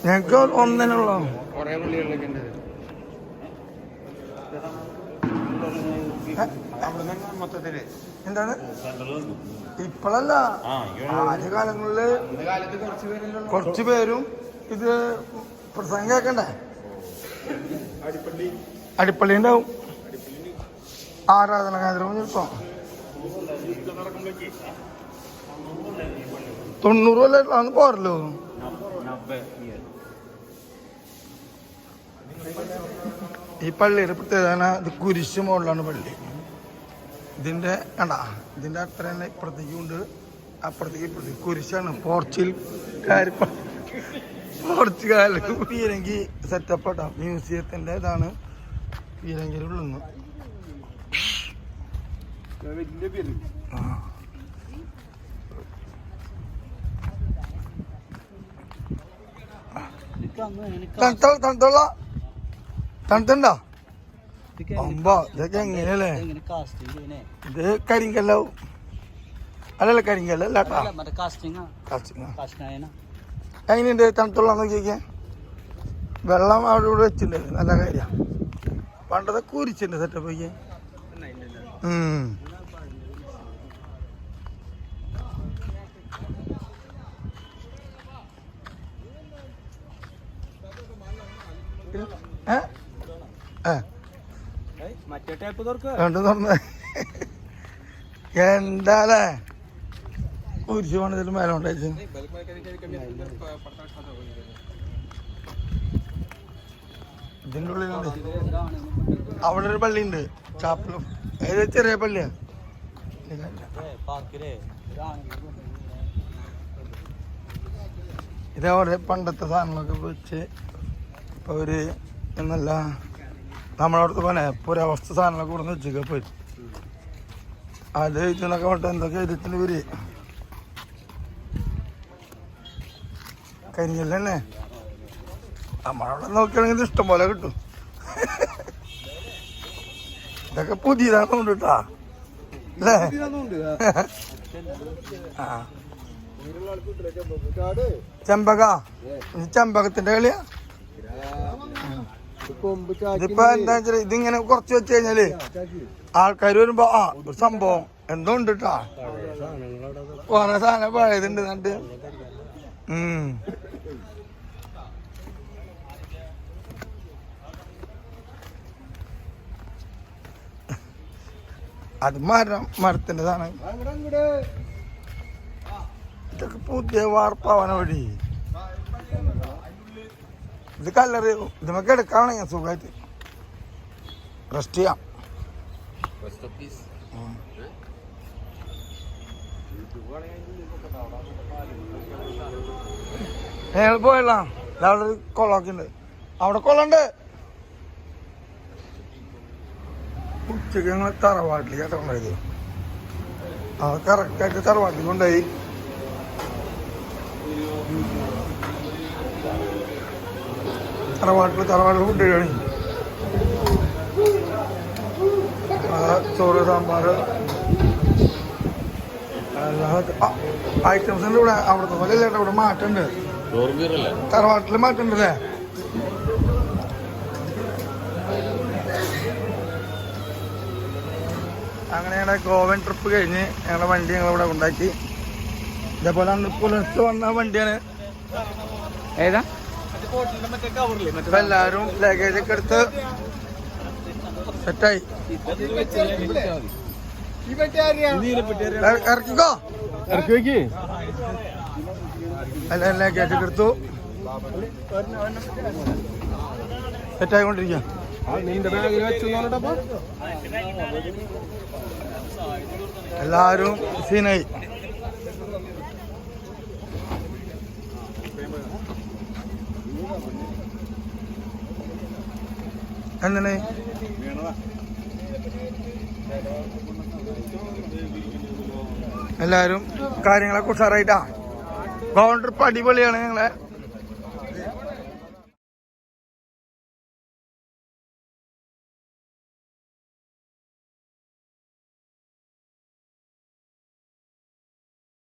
ഞങ്ങക്ക് ഒന്നിനുള്ള എന്താണ് ഇപ്പോഴല്ല, ആദ്യ കാലങ്ങളില് കുറച്ചു പേരും ഇത് പ്രസംഗം കേൾക്കണ്ടേ. അടിപ്പള്ളി ഉണ്ടാവും, ആരാധന കേന്ദ്രം ചിലപ്പോ 90 കൊല്ലം പോരല്ലോ. ഈ പള്ളിയുടെ പ്രത്യേകത ഇത് കുരിശ് മുകളിലാണ് പള്ളി. ഇതിന്റെ കണ്ടാ, ഇതിന്റെ അത്ര തന്നെ ഇപ്പുറത്തേക്കുണ്ട്, അപ്പുറത്തേക്ക് കുരിശാണ്. പോർച്ചുഗൽ പീരങ്കി സെറ്റപ്പ് ആട്ടോ. മ്യൂസിയത്തിന്റെ ഇതാണ് പീരങ്കിയിലുള്ളത്. തണുത്തുണ്ടോ അമ്പോ ഇതൊക്കെ എങ്ങനെയല്ലേ ഇത് കരിങ്കല്ലാവും അല്ലല്ല കരിങ്കല്ല എങ്ങനെയുണ്ട് തണുത്തുള്ള നോക്കിയൊക്കെ വെള്ളം അവിടെ ഇവിടെ വെച്ചിട്ടുണ്ട് നല്ല കാര്യമാണ് പണ്ടത്തെ കുരിച്ചിട്ടുണ്ട് സെറ്റപ്പ് ഒക്കെ രണ്ടും തുറന്ന് എന്താലേ കുരിശ് പണിതിട്ട് മേലോണ്ടയച്ചു ഇതിൻ്റെ ഉള്ളിലുണ്ട് അവിടെ ഒരു പള്ളിയുണ്ട് ചാപ്പലും ഏത് ചെറിയ പള്ളിയാ ഇതേപോലെ പണ്ടത്തെ സാധനങ്ങളൊക്കെ വെച്ച് ഇപ്പൊ ഒരു എന്നല്ല നമ്മളവിടുത്തെ പോലെ പുരാവസ്ഥ സാധനങ്ങളൊക്കെ കൊടുന്ന് വെച്ചൊക്കെ പോയി അത് ഇതിനൊക്കെ പറഞ്ഞിട്ട് എന്തൊക്കെ ഇതിന് വരി കരിഞ്ഞല്ല തന്നെ നമ്മളവിടെ നോക്കുകയാണെങ്കിൽ ഇഷ്ടം പോലെ കിട്ടും ഇതൊക്കെ പുതിയതാണെന്നുണ്ട് കേട്ടാ അല്ലേ ആ ചെമ്പകത്തിന്റെ കളിയാ ഇതിപ്പോ എന്താ വെച്ചാല് ഇതിങ്ങനെ കുറച്ച് വെച്ച് കഴിഞ്ഞാല് ആൾക്കാർ വരുമ്പോ ഒരു സംഭവം എന്തോ ഉണ്ട് കേട്ടാ കുറെ സാധനം പഴയതുണ്ട് എന്നിട്ട് അത് മരത്തിന്റെ സാധനം ഇതൊക്കെ പുതിയ വാർപ്പാവാന വഴി ഇത് കല്ലറ് ഇതൊക്കെ എടുക്കാണ് ഞാൻ സുഖമായിട്ട് റെസ്റ്റ് ചെയ്യാം ഞങ്ങൾ പോയല്ല അവിടെ ഒരു കൊള്ളമൊക്കെ ഉണ്ട് അവിടെ കൊള്ളുണ്ട് ഉച്ചക്ക് ഞങ്ങൾ തറവാട്ടിലേക്ക് കൊണ്ടുപോയത് അത് കറക്റ്റായിട്ട് തറവാട്ടിൽ കൊണ്ടുപോയി തറവാട്ടിൽ ഫുഡ് കഴിക്കണം ചോറ് സാമ്പാർ അല്ലാതെ ഐറ്റംസ് ഉണ്ട് ഇവിടെ അവിടുത്തെ പോലെ അല്ല ഇവിടെ മാറ്റമുണ്ട് തറവാട്ടിൽ മാറ്റമുണ്ടല്ലേ അങ്ങനെ ഞങ്ങളുടെ ഗോവൻ ട്രിപ്പ് കഴിഞ്ഞ് ഞങ്ങളുടെ വണ്ടി ഞങ്ങളിവിടെ ഉണ്ടാക്കി ഇതേപോലെ പുലർച്ചെ വന്ന വണ്ടിയാണ് ഏതാ എല്ലാവരും ലഗേജ് ഒക്കെ എടുത്ത് സെറ്റായി ഇറക്കിക്കോ എല്ലാം ലഗേജ് ഒക്കെ എടുത്തു സെറ്റായിക്കൊണ്ടിരിക്കുക എല്ലാരും സീനായി എന്താണ് എല്ലാരും കാര്യങ്ങളൊക്കെ ഉഷാറായിട്ടാ ഗോവൻ ട്രിപ്പ് അടിപൊളിയാണ് ഞങ്ങളെ